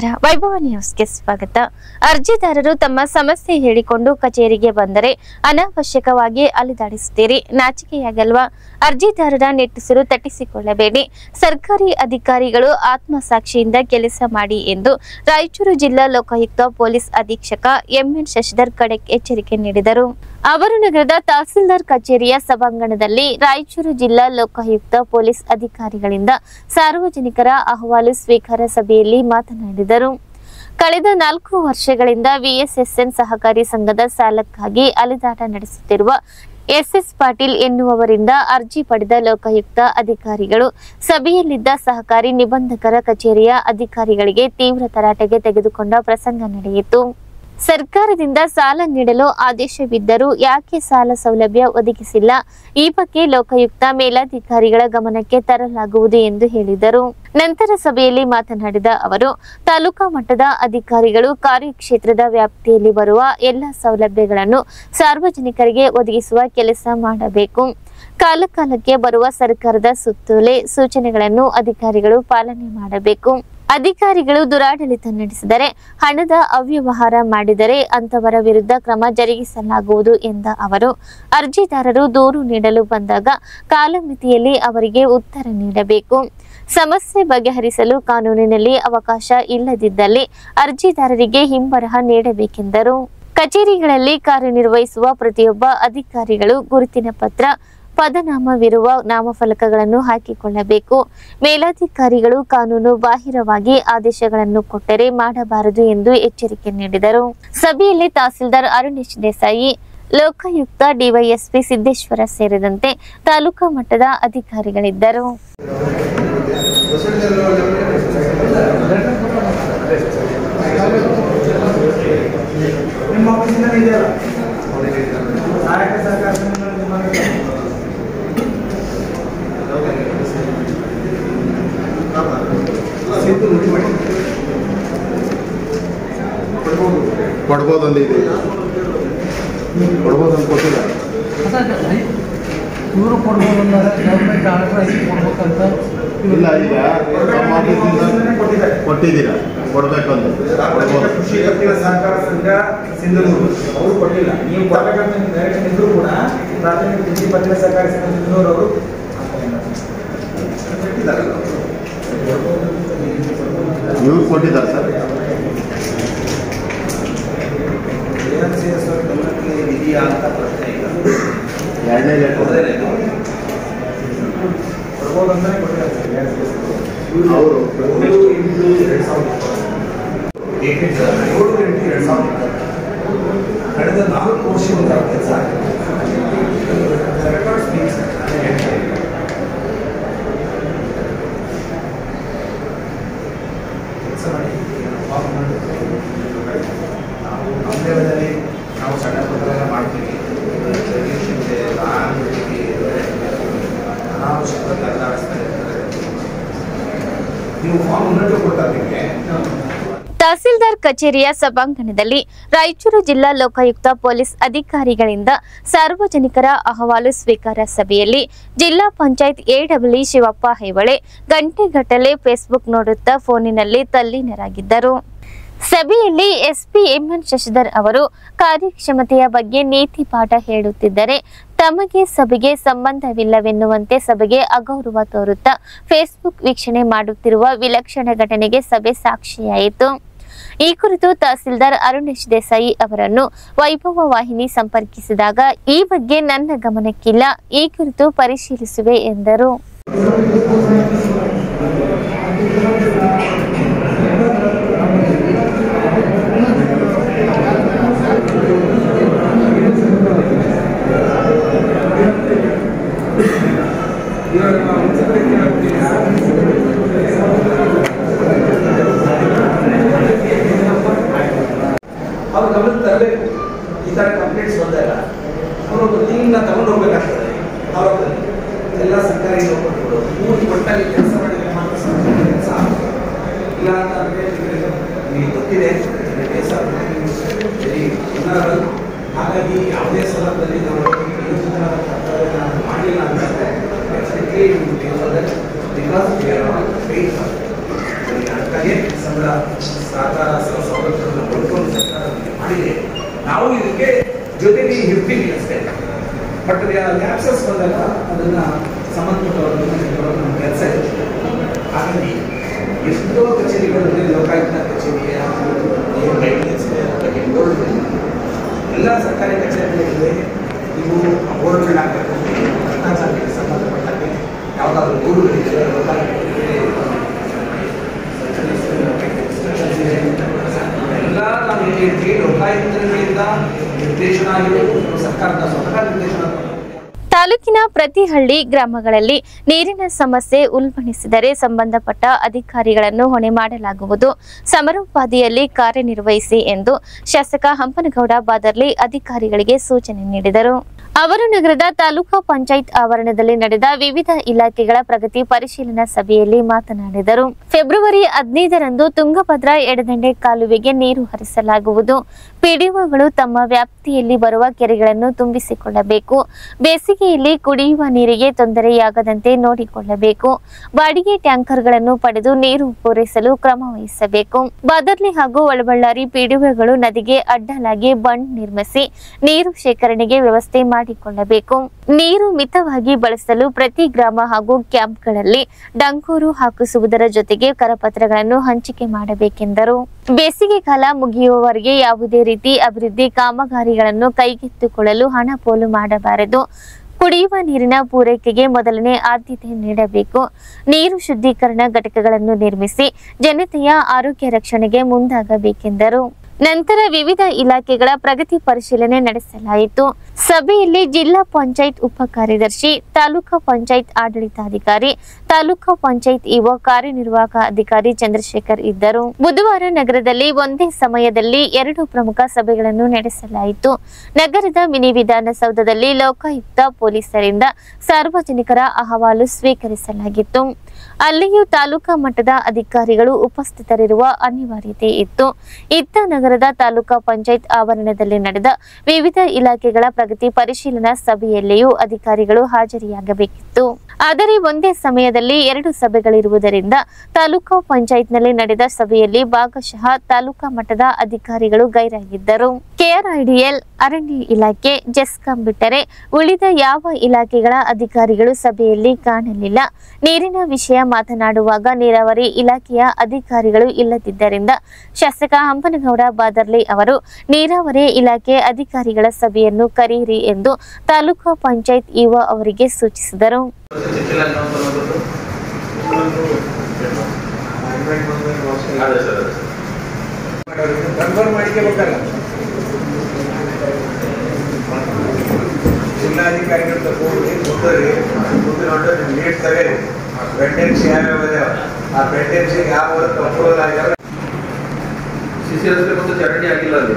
ನಮಸ್ಕಾರ. ವೈಭವ ನ್ಯೂಸ್ಗೆ ಸ್ವಾಗತ. ಅರ್ಜಿದಾರರು ತಮ್ಮ ಸಮಸ್ಯೆ ಹೇಳಿಕೊಂಡು ಕಚೇರಿಗೆ ಬಂದರೆ ಅನಾವಶ್ಯಕವಾಗಿ ಅಲಿದಾಡಿಸುತ್ತೀರಿ. ನಾಚಿಕೆಯಾಗಲ್ವಾ? ಅರ್ಜಿದಾರರ ನಿಟ್ಟುಸಿರು ತಟ್ಟಿಸಿಕೊಳ್ಳಬೇಡಿ. ಸರ್ಕಾರಿ ಅಧಿಕಾರಿಗಳು ಆತ್ಮಸಾಕ್ಷಿಯಿಂದ ಕೆಲಸ ಮಾಡಿ ಎಂದು ರಾಯಚೂರು ಜಿಲ್ಲಾ ಲೋಕಾಯುಕ್ತ ಪೊಲೀಸ್ ಅಧೀಕ್ಷಕ ಎಂಎನ್ ಶಶಿಧರ್ ಖಡಕ್ ಎಚ್ಚರಿಕೆ ನೀಡಿದರು. ಅವರು ನಗರದ ತಹಸೀಲ್ದಾರ್ ಕಚೇರಿಯ ಸಭಾಂಗಣದಲ್ಲಿ ರಾಯಚೂರು ಜಿಲ್ಲಾ ಲೋಕಾಯುಕ್ತ ಪೊಲೀಸ್ ಅಧಿಕಾರಿಗಳಿಂದ ಸಾರ್ವಜನಿಕರ ಅಹವಾಲು ಸ್ವೀಕಾರ ಸಭೆಯಲ್ಲಿ ಮಾತನಾಡಿದರು. ಕಳೆದ 4 ವರ್ಷಗಳಿಂದ ವಿಎಸ್ಎಸ್ಎನ್ ಸಹಕಾರಿ ಸಂಘದ ಸಾಲಕ್ಕಾಗಿ ಅಲಿದಾಟ ನಡೆಸುತ್ತಿರುವ ಎಸ್ಎಸ್ ಪಾಟೀಲ್ ಎನ್ನುವವರಿಂದ ಅರ್ಜಿ ಪಡೆದ ಲೋಕಾಯುಕ್ತ ಅಧಿಕಾರಿಗಳು ಸಭೆಯಲ್ಲಿದ್ದ ಸಹಕಾರಿ ನಿಬಂಧಕರ ಕಚೇರಿಯ ಅಧಿಕಾರಿಗಳಿಗೆ ತೀವ್ರ ತರಾಟೆಗೆ ತೆಗೆದುಕೊಂಡ ಪ್ರಸಂಗ ನಡೆಯಿತು. ಸರ್ಕಾರದಿಂದ ಸಾಲ ನೀಡಲು ಆದೇಶವಿದ್ದರೂ ಯಾಕೆ ಸಾಲ ಸೌಲಭ್ಯ ಒದಗಿಸಿಲ್ಲ? ಈ ಬಗ್ಗೆ ಲೋಕಾಯುಕ್ತ ಮೇಲಾಧಿಕಾರಿಗಳ ಗಮನಕ್ಕೆ ತರಲಾಗುವುದು ಎಂದು ಹೇಳಿದರು. ನಂತರ ಸಭೆಯಲ್ಲಿ ಮಾತನಾಡಿದ ಅವರು, ತಾಲೂಕಾ ಮಟ್ಟದ ಅಧಿಕಾರಿಗಳು ಕಾರ್ಯಕ್ಷೇತ್ರದ ವ್ಯಾಪ್ತಿಯಲ್ಲಿ ಬರುವ ಎಲ್ಲ ಸೌಲಭ್ಯಗಳನ್ನು ಸಾರ್ವಜನಿಕರಿಗೆ ಒದಗಿಸುವ ಕೆಲಸ ಮಾಡಬೇಕು. ಕಾಲಕಾಲಕ್ಕೆ ಬರುವ ಸರ್ಕಾರದ ಸುತ್ತೋಲೆ ಸೂಚನೆಗಳನ್ನು ಅಧಿಕಾರಿಗಳು ಪಾಲನೆ ಮಾಡಬೇಕು. ಅಧಿಕಾರಿಗಳು ದುರಾಡಳಿತ ನಡೆಸಿದರೆ, ಹಣದ ಅವ್ಯವಹಾರ ಮಾಡಿದರೆ ಅಂತವರ ವಿರುದ್ಧ ಕ್ರಮ ಜರುಗಿಸಲಾಗುವುದು ಎಂದ ಅವರು, ಅರ್ಜಿದಾರರು ದೂರು ನೀಡಲು ಬಂದಾಗ ಕಾಲಮಿತಿಯಲ್ಲಿ ಅವರಿಗೆ ಉತ್ತರ ನೀಡಬೇಕು. ಸಮಸ್ಯೆ ಬಗೆಹರಿಸಲು ಕಾನೂನಿನಲ್ಲಿ ಅವಕಾಶ ಇಲ್ಲದಿದ್ದಲ್ಲಿ ಅರ್ಜಿದಾರರಿಗೆ ಹಿಂಬರಹ ನೀಡಬೇಕೆಂದರು. ಕಚೇರಿಗಳಲ್ಲಿ ಕಾರ್ಯನಿರ್ವಹಿಸುವ ಪ್ರತಿಯೊಬ್ಬ ಅಧಿಕಾರಿಗಳು ಗುರುತಿನ ಪತ್ರ, ಪದನಾಮವಿರುವ ನಾಮಫಲಕಗಳನ್ನು ಹಾಕಿಕೊಳ್ಳಬೇಕು. ಮೇಲಾಧಿಕಾರಿಗಳು ಕಾನೂನು ಬಾಹಿರವಾಗಿ ಆದೇಶಗಳನ್ನು ಕೊಟ್ಟರೆ ಮಾಡಬಾರದು ಎಂದು ಎಚ್ಚರಿಕೆ ನೀಡಿದರು. ಸಭೆಯಲ್ಲಿ ತಹಸೀಲ್ದಾರ್ ಅರುಣೇಶ್ ದೇಸಾಯಿ, ಲೋಕಾಯುಕ್ತ ಡಿವೈಎಸ್ಪಿ ಸಿದ್ದೇಶ್ವರ ಸೇರಿದಂತೆ ತಾಲೂಕಾ ಮಟ್ಟದ ಅಧಿಕಾರಿಗಳಿದ್ದರು. ಕೊಡ್ಬೋದು ಅಂದಿದೆ, ಕೊಡ್ಬೋದು ಅಂತ ಕೊಟ್ಟಿಲ್ಲ. ಇವರು ಕೊಡ್ಬೋದು ಅಂದಾಗ ಗೌರ್ಮೆಂಟ್ ಆರ್ಡರ್ ಕೊಡ್ಬೇಕಂತ ಇಲ್ಲ. ಈಗ ನಮ್ಮ ಆಫೀಸಿಂದ ಕೊಟ್ಟಿದ್ದೀರಾ, ಕೊಡಬೇಕು ಅಂತ ಕೃಷಿ ಸಹಕಾರ ಸಂಘ ಸಿಂಧನೂರು ಅವರು ಕೊಟ್ಟಿಲ್ಲ. ನೀವು ಕೊಡಬೇಕಂತ ಡೈರೆಕ್ಷನ್ ಇದ್ರು ಕೂಡ ಪ್ರಾಥಮಿಕ ಕೃಷಿ ಪತ್ತಿನ ಸಹಕಾರ ಸಂಘ ಸಿಂಧನೂರು ಅವರು ಇವ್ರು ಕೊಟ್ಟಿದ್ದಾರೆ ಸರ್. ಗಮನಕ್ಕೆ ಇದೆಯಾ ಅಂತ ಪ್ರಶ್ನೆ ಇಲ್ಲ. 2ನೇ ಲೆಟರ್ ಕೊಡ್ಬೋದು ಅಂತಾನೆ ಕೊಟ್ಟಿದ್ದಾರೆ ಅವರು. 7/8/2020 ಕಳೆದ 4 ವರ್ಷದಿಂದ ಕೆಲಸ ನಮ್ಮದಲ್ಲಿ ನಾವು ಸಣ್ಣ ಪತ್ರ ಮಾಡ್ತೀವಿ. ಅನಾವಶ್ಯಕವಾಗಿ ಅಲ್ಲಾಡಿಸ್ತಾ ಇರ್ತಾರೆ. ನೀವು ಫಾರ್ಮ್ 1 ಕೊಡ್ತಾ ನಿಮಗೆ. ತಹಸೀಲ್ದಾರ್ ಕಚೇರಿಯ ಸಭಾಂಗಣದಲ್ಲಿ ರಾಯಚೂರು ಜಿಲ್ಲಾ ಲೋಕಾಯುಕ್ತ ಪೊಲೀಸ್ ಅಧಿಕಾರಿಗಳಿಂದ ಸಾರ್ವಜನಿಕರ ಅಹವಾಲು ಸ್ವೀಕಾರ ಸಭೆಯಲ್ಲಿ ಜಿಲ್ಲಾ ಪಂಚಾಯತ್ ಎಡಬ್ಲ್ಯೂ ಶಿವಪ್ಪ ಹೈವಳೆ ಗಂಟೆಗಟ್ಟಲೆ ಫೇಸ್ಬುಕ್ ನೋಡುತ್ತಾ ಫೋನಿನಲ್ಲಿ ತಲ್ಲೀನರಾಗಿದ್ದರು. ಸಭೆಯಲ್ಲಿ ಎಸ್ಪಿ ಎಂಎನ್ ಶಶಿಧರ್ ಅವರು ಕಾರ್ಯಕ್ಷಮತೆಯ ಬಗ್ಗೆ ನೀತಿ ಪಾಠ ಹೇಳುತ್ತಿದ್ದರೆ ತಮಗೆ ಸಭೆಗೆ ಸಂಬಂಧವಿಲ್ಲವೆನ್ನುವಂತೆ ಸಭೆಗೆ ಅಗೌರವ ತೋರುತ್ತಾ ಫೇಸ್ಬುಕ್ ವೀಕ್ಷಣೆ ಮಾಡುತ್ತಿರುವ ವಿಲಕ್ಷಣ ಘಟನೆಗೆ ಸಭೆ ಸಾಕ್ಷಿಯಾಯಿತು. ಈ ಕುರಿತು ತಹಸೀಲ್ದಾರ್ ಅರುಣೇಶ್ ದೇಸಾಯಿ ಅವರನ್ನು ವೈಭವ ವಾಹಿನಿ ಸಂಪರ್ಕಿಸಿದಾಗ ಈ ಬಗ್ಗೆ ನನ್ನ ಗಮನಕ್ಕಿಲ್ಲ, ಈ ಕುರಿತು ಪರಿಶೀಲಿಸುವೆ ಎಂದರು. ಅವ್ರು ಗಮನ ತರಬೇಕು. ಈ ಥರ ಕಂಪ್ಲೇಂಟ್ಸ್ ಬಂದಾಗ ಅವರೊಬ್ಬ ಟೀಮ್ನ ತಗೊಂಡು ಹೋಗ್ಬೇಕಾಗ್ತದೆ. ಅವ್ರ ಎಲ್ಲ ಸರ್ಕಾರಿ ನೌಕರರು ಮೂರು ಕೊಟ್ಟಾಗಿ ಕೆಲಸ ಮಾಡಿದ್ರೆ ಮಾತ್ರ ಕೆಲಸ ಇಲ್ಲ ಅಂತಂದರೆ ನಿಮಗೆ ಗೊತ್ತಿದೆ ಹಾಗಾಗಿ ಯಾವುದೇ ಸಂದರ್ಭದಲ್ಲಿ ನಾವು ಮಾಡಲಿಲ್ಲ ಅಂತಂದರೆ ಬಿಕಾಸ್ ಅದಕ್ಕಾಗಿ ಸಂಬಳ ಮಾಡಿದ್ರೆ ನಾವು ಇದಕ್ಕೆ ಜೊತೆಗೆ ಇರ್ತೀವಿ ಅಷ್ಟೇ. ಬಟ್ ಲ್ಯಾಪ್ಸಸ್ ಬಂದಾಗ ಅದನ್ನ ಸಂಬಂಧಪಟ್ಟವರು ನಮ್ಮ ಕೆಲಸ ಇರುತ್ತೆ. ಹಾಗಾಗಿ ಎಷ್ಟೋ ಕಚೇರಿಗಳಲ್ಲಿ ಲೋಕಾಯುಕ್ತ ಕಚೇರಿಯ ಗೈಡ್ಲೈನ್ಸ್ ಎಲ್ಲ ಸರ್ಕಾರಿ ಕಚೇರಿಗಳಿದೆ. ನೀವು ಬೋರ್ಡ್ಗಳು ಹಾಕಬೇಕು, ಭ್ರಷ್ಟಾಚಾರಕ್ಕೆ ಸಂಬಂಧಪಟ್ಟಂತೆ ಯಾವುದಾದ್ರೂ ದೂರುಗಳಿದೆ ಎಲ್ಲ ನಾವು ಹೇಳ್ತೀವಿ. ಲೋಕಾಯುಕ್ತಗಳಿಂದ ನಿರ್ದೇಶನ ಆಗಿರೋದು ಸರ್ಕಾರದ ಸ್ವತಃ ನಿರ್ದೇಶನ. ತಾಲೂಕಿನ ಪ್ರತಿ ಹಳ್ಳಿ ಗ್ರಾಮಗಳಲ್ಲಿ ನೀರಿನ ಸಮಸ್ಯೆ ಉಲ್ಬಣಿಸಿದರೆ ಸಂಬಂಧಪಟ್ಟ ಅಧಿಕಾರಿಗಳನ್ನು ಹೊಣೆ ಮಾಡಲಾಗುವುದು, ಸಮರೋಪಾದಿಯಲ್ಲಿ ಕಾರ್ಯನಿರ್ವಹಿಸಿ ಎಂದು ಶಾಸಕ ಹಂಪನಗೌಡ ಬಾದರ್ಲಿ ಅಧಿಕಾರಿಗಳಿಗೆ ಸೂಚನೆ ನೀಡಿದರು. ಅವರು ನಗರದ ತಾಲೂಕಾ ಪಂಚಾಯತ್ ಆವರಣದಲ್ಲಿ ನಡೆದ ವಿವಿಧ ಇಲಾಖೆಗಳ ಪ್ರಗತಿ ಪರಿಶೀಲನಾ ಸಭೆಯಲ್ಲಿ ಮಾತನಾಡಿದರು. ಫೆಬ್ರವರಿ 15ರಂದು ತುಂಗಭದ್ರಾ ಎಡದಂಡೆ ಕಾಲುವೆಗೆ ನೀರು ಹರಿಸಲಾಗುವುದು. ಪಿಡಿಒಗಳು ತಮ್ಮ ವ್ಯಾಪ್ತಿಯಲ್ಲಿ ಬರುವ ಕೆರೆಗಳನ್ನು ತುಂಬಿಸಿಕೊಳ್ಳಬೇಕು. ಬೇಸಿಗೆಯಲ್ಲಿ ಕುಡಿಯುವ ನೀರಿಗೆ ತೊಂದರೆಯಾಗದಂತೆ ನೋಡಿಕೊಳ್ಳಬೇಕು. ಬಾಡಿಗೆ ಟ್ಯಾಂಕರ್ಗಳನ್ನು ಪಡೆದು ನೀರು ಪೂರೈಸಲು ಕ್ರಮ ವಹಿಸಬೇಕು. ಬಾದರ್ಲಿ ಹಾಗೂ ಒಳಬಳ್ಳಾರಿ ಪಿಡಿಒಗಳು ನದಿಗೆ ಅಡ್ಡಲಾಗಿ ಬಂಡ್ ನಿರ್ಮಿಸಿ ನೀರು ಶೇಖರಣೆಗೆ ವ್ಯವಸ್ಥೆ ಮಾಡಿಕೊಳ್ಳಬೇಕು. ನೀರು ಮಿತವಾಗಿ ಬಳಸಲು ಪ್ರತಿ ಗ್ರಾಮ ಹಾಗೂ ಕ್ಯಾಂಪ್ಗಳಲ್ಲಿ ಡಂಗೂರು ಹಾಕಿಸುವುದರ ಜೊತೆಗೆ ಕರಪತ್ರಗಳನ್ನು ಹಂಚಿಕೆ ಮಾಡಬೇಕೆಂದರು. ಬೇಸಿಗೆ ಕಾಲ ಮುಗಿಯುವವರೆಗೆ ಯಾವುದೇ ರೀತಿ ಅಭಿವೃದ್ಧಿ ಕಾಮಗಾರಿಗಳನ್ನು ಕೈಗೆತ್ತಿಕೊಳ್ಳಲು ಹಣ ಪೋಲು ಮಾಡಬಾರದು. ಕುಡಿಯುವ ನೀರಿನ ಪೂರೈಕೆಗೆ ಮೊದಲನೇ ಆದ್ಯತೆ ನೀಡಬೇಕು. ನೀರು ಶುದ್ಧೀಕರಣ ಘಟಕಗಳನ್ನು ನಿರ್ಮಿಸಿ ಜನತೆಯ ಆರೋಗ್ಯ ರಕ್ಷಣೆಗೆ ಮುಂದಾಗಬೇಕೆಂದರು. ನಂತರ ವಿವಿಧ ಇಲಾಖೆಗಳ ಪ್ರಗತಿ ಪರಿಶೀಲನೆ ನಡೆಸಲಾಯಿತು. ಸಭೆಯಲ್ಲಿ ಜಿಲ್ಲಾ ಪಂಚಾಯತ್ ಉಪ ಕಾರ್ಯದರ್ಶಿ, ತಾಲೂಕಾ ಪಂಚಾಯತ್ ಆಡಳಿತಾಧಿಕಾರಿ, ತಾಲೂಕಾ ಪಂಚಾಯತ್ ಇಒ, ಕಾರ್ಯನಿರ್ವಾಹಕ ಅಧಿಕಾರಿ ಚಂದ್ರಶೇಖರ್ ಇದ್ದರು. ಬುಧವಾರ ನಗರದಲ್ಲಿ ಒಂದೇ ಸಮಯದಲ್ಲಿ 2 ಪ್ರಮುಖ ಸಭೆಗಳನ್ನು ನಡೆಸಲಾಯಿತು. ನಗರದ ಮಿನಿ ವಿಧಾನಸೌಧದಲ್ಲಿ ಲೋಕಾಯುಕ್ತ ಪೊಲೀಸರಿಂದ ಸಾರ್ವಜನಿಕರ ಅಹವಾಲು ಸ್ವೀಕರಿಸಲಾಗಿತ್ತು. ಅಲ್ಲಿಯೂ ತಾಲೂಕಾ ಮಟ್ಟದ ಅಧಿಕಾರಿಗಳು ಉಪಸ್ಥಿತರಿರುವ ಅನಿವಾರ್ಯತೆ ಇತ್ತು. ಇತ್ತ ನಗರದ ತಾಲೂಕಾ ಪಂಚಾಯತ್ ಆವರಣದಲ್ಲಿ ನಡೆದ ವಿವಿಧ ಇಲಾಖೆಗಳ ಪ್ರಗತಿ ಪರಿಶೀಲನಾ ಸಭೆಯಲ್ಲಿಯೂ ಅಧಿಕಾರಿಗಳು ಹಾಜರಿಯಾಗಬೇಕಿತ್ತು. ಆದರೆ ಒಂದೇ ಸಮಯದಲ್ಲಿ 2 ಸಭೆಗಳಿರುವುದರಿಂದ ತಾಲೂಕಾ ಪಂಚಾಯತ್ನಲ್ಲಿ ನಡೆದ ಸಭೆಯಲ್ಲಿ ಭಾಗಶಃ ತಾಲೂಕಾ ಮಟ್ಟದ ಅಧಿಕಾರಿಗಳು ಗೈರಾಗಿದ್ದರು. ಕೆಆರ್ಐಡಿಎಲ್, ಅರಣ್ಯ ಇಲಾಖೆ, ಜೆಸ್ಕಾಂ ಬಿಟ್ಟರೆ ಉಳಿದ ಯಾವ ಇಲಾಖೆಗಳ ಅಧಿಕಾರಿಗಳು ಸಭೆಯಲ್ಲಿ ಕಾಣಲಿಲ್ಲ. ನೀರಿನ ವಿಷಯ ಮಾತನಾಡುವಾಗ ನೀರಾವರಿ ಇಲಾಖೆಯ ಅಧಿಕಾರಿಗಳು ಇಲ್ಲದಿದ್ದರಿಂದ ಶಾಸಕ ಹಂಪನಗೌಡ ಬಾದರ್ಲಿ ಅವರು ನೀರಾವರಿ ಇಲಾಖೆ ಅಧಿಕಾರಿಗಳ ಸಭೆಯನ್ನು ಕರೆಯಿರಿ ಎಂದು ತಾಲೂಕಾ ಪಂಚಾಯತ್ ಇಒ ಅವರಿಗೆ ಸೂಚಿಸಿದರು. ಜಿಲ್ಲಾಧಿಕಾರಿಗಳ ನೀಡ್ತಾರೆ. ವೆಂಟೆನ್ಸಿ ಯಾವ್ಯಾವ ಆ ವೆಂಟೆನ್ಸಿಗೆ ಯಾವ ಅಪ್ರೂವಲ್ ಆಗಿಲ್ಲ. ಸಿಸಿ ರಸ್ತೆ ಮತ್ತು ಚರಂಡಿ ಆಗಿಲ್ಲ. ಅಲ್ಲಿ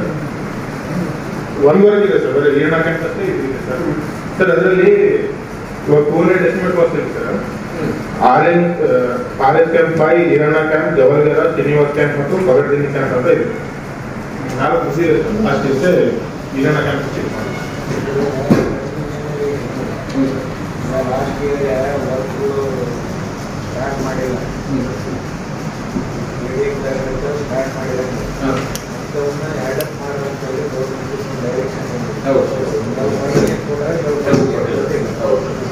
ಒಂದುವರೆಗಿದೆ ಸರ್, ಬರೀ ನೀರಿನ ಕ್ಯಾಂಪ್ ಇದೆ ಸರ್. ಅದರಲ್ಲಿ ಇವಾಗ 200 ಎಸ್ಟಿಮೇಟ್ ಬರ್ತೀವಿ ಸರ್. ಆರೆಂಜ್ ಕ್ಯಾಂಪ್, ಬಾಯಿ, ಈರಣ್ಣ ಕ್ಯಾಂಪ್, ಜವಲ್ಗೆರ, ಶ್ರೀನಿವಾಸ್ ಕ್ಯಾಂಪ್ ಮತ್ತು ಬಗಡ್ದಿನಿ ಕ್ಯಾಂಪ್ ಅಂತ ಇದೆ. 4 ಖುಷಿ ಇದೆ ಸರ್. ಲಾಸ್ಟ್ ಇಷ್ಟೇ ಈರಣ್ಣ ಕ್ಯಾಂಪ್ ಚೆಕ್ ಮಾಡಿ. ಸ್ಟಾರ್ಟ್ ಮಾಡಿಲ್ಲ, ಸ್ಟಾರ್ಟ್ ಮಾಡಿಲ್ಲ. ಅಂಥವನ್ನ ಅಡಾಪ್ಟ್ ಮಾಡುವಂಥದ್ದು ಗೌರ್ಮೆಂಟ್ ಡೈರೆಕ್ಷನ್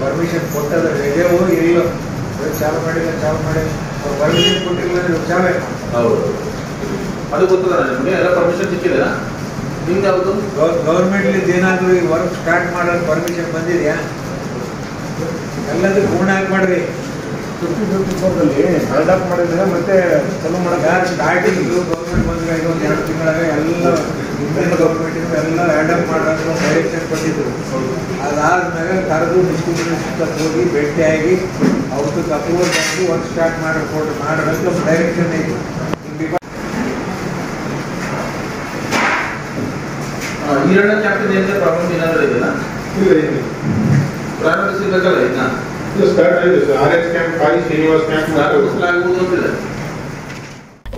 ಪರ್ಮಿಷನ್ ಕೊಟ್ಟದ ರೆಜೆವು ಇಲ್ಲ, ಚಾಲು ಮಾಡಿಲ್ಲ ಅವ್ರು ಪರ್ಮಿಷನ್ ಕೊಟ್ಟಿಲ್ಲ ಚಾವೇ. ಹೌದು, ಅದು ಗೊತ್ತದ ನಿಮಗೆ. ಎಲ್ಲ ಪರ್ಮಿಷನ್ ಸಿಕ್ಕಿದೆ ನಿಮ್ಗೆ. ಯಾವುದು ಗೌರ್ಮೆಂಟ್ಲಿಂದ ಏನಾದರೂ ಈ ವರ್ಕ್ ಸ್ಟಾರ್ಟ್ ಮಾಡೋದು ಪರ್ಮಿಷನ್ ಬಂದಿದೆಯಾ? ಎಲ್ಲದೂ ಪೂರ್ಣ ಆಗಿ ಮಾಡ್ರಿ. 54 ಅಡಾಪ್ಟ್ ಮಾಡಿದ್ರೆ ಮತ್ತೆ ಚಾಲೂ ಮಾಡೋದು. ಯಾರು ಸ್ಟಾರ್ಟಿಂಗು ಗೌರ್ಮೆಂಟ್ ಬಂದರೆ 1-2 ತಿಂಗಳಾಗ ಎಲ್ಲ ಹಿಂದಿನ ಗೌರ್ಮೆಂಟಿಂದ ಎಲ್ಲ ಅಡಾಪ್ಟ್ ಮಾಡೋದು ಡೈರೆಕ್ಷನ್ ಕೊಟ್ಟಿದ್ರು. ಅದಾದ್ಮೇಲೆ ಕರೆದು ಡಿಸ್ಟ್ರಿಬ್ಯೂಷನ್ ಹೋಗಿ ಭೇಟಿಯಾಗಿ ಅವ್ರದ್ದು ಅಪ್ರೂವಲ್ ಬಂದು ವರ್ಕ್ ಸ್ಟಾರ್ಟ್ ಮಾಡೋದಕ್ಕೆ ಡೈರೆಕ್ಷನ್ ಐತಿ. ಈರಣ್ಣ ಕ್ಯಾಂಪಿನ ಏನಾದರೂ ಪ್ರಾಬ್ಲಮ್ ಏನಾದರೂ ಇದೆಯಾ? ಇಲ್ಲ, ಪ್ರಾರಂಭಿಸಬೇಕಲ್ಲ. ಇನ್ನ ಸ್ಟಾರ್ಟ್ ಆಗಿದೆ ಸರ್. ಆರೆಂಜ್ ಕ್ಯಾಂಪ್, ಬಾಯಿ, ಶ್ರೀನಿವಾಸ್ ಕ್ಯಾಂಪ್ ಪ್ರಾರಂಭಿಸಲಾಗುವುದು ಅಂತಿದೆ.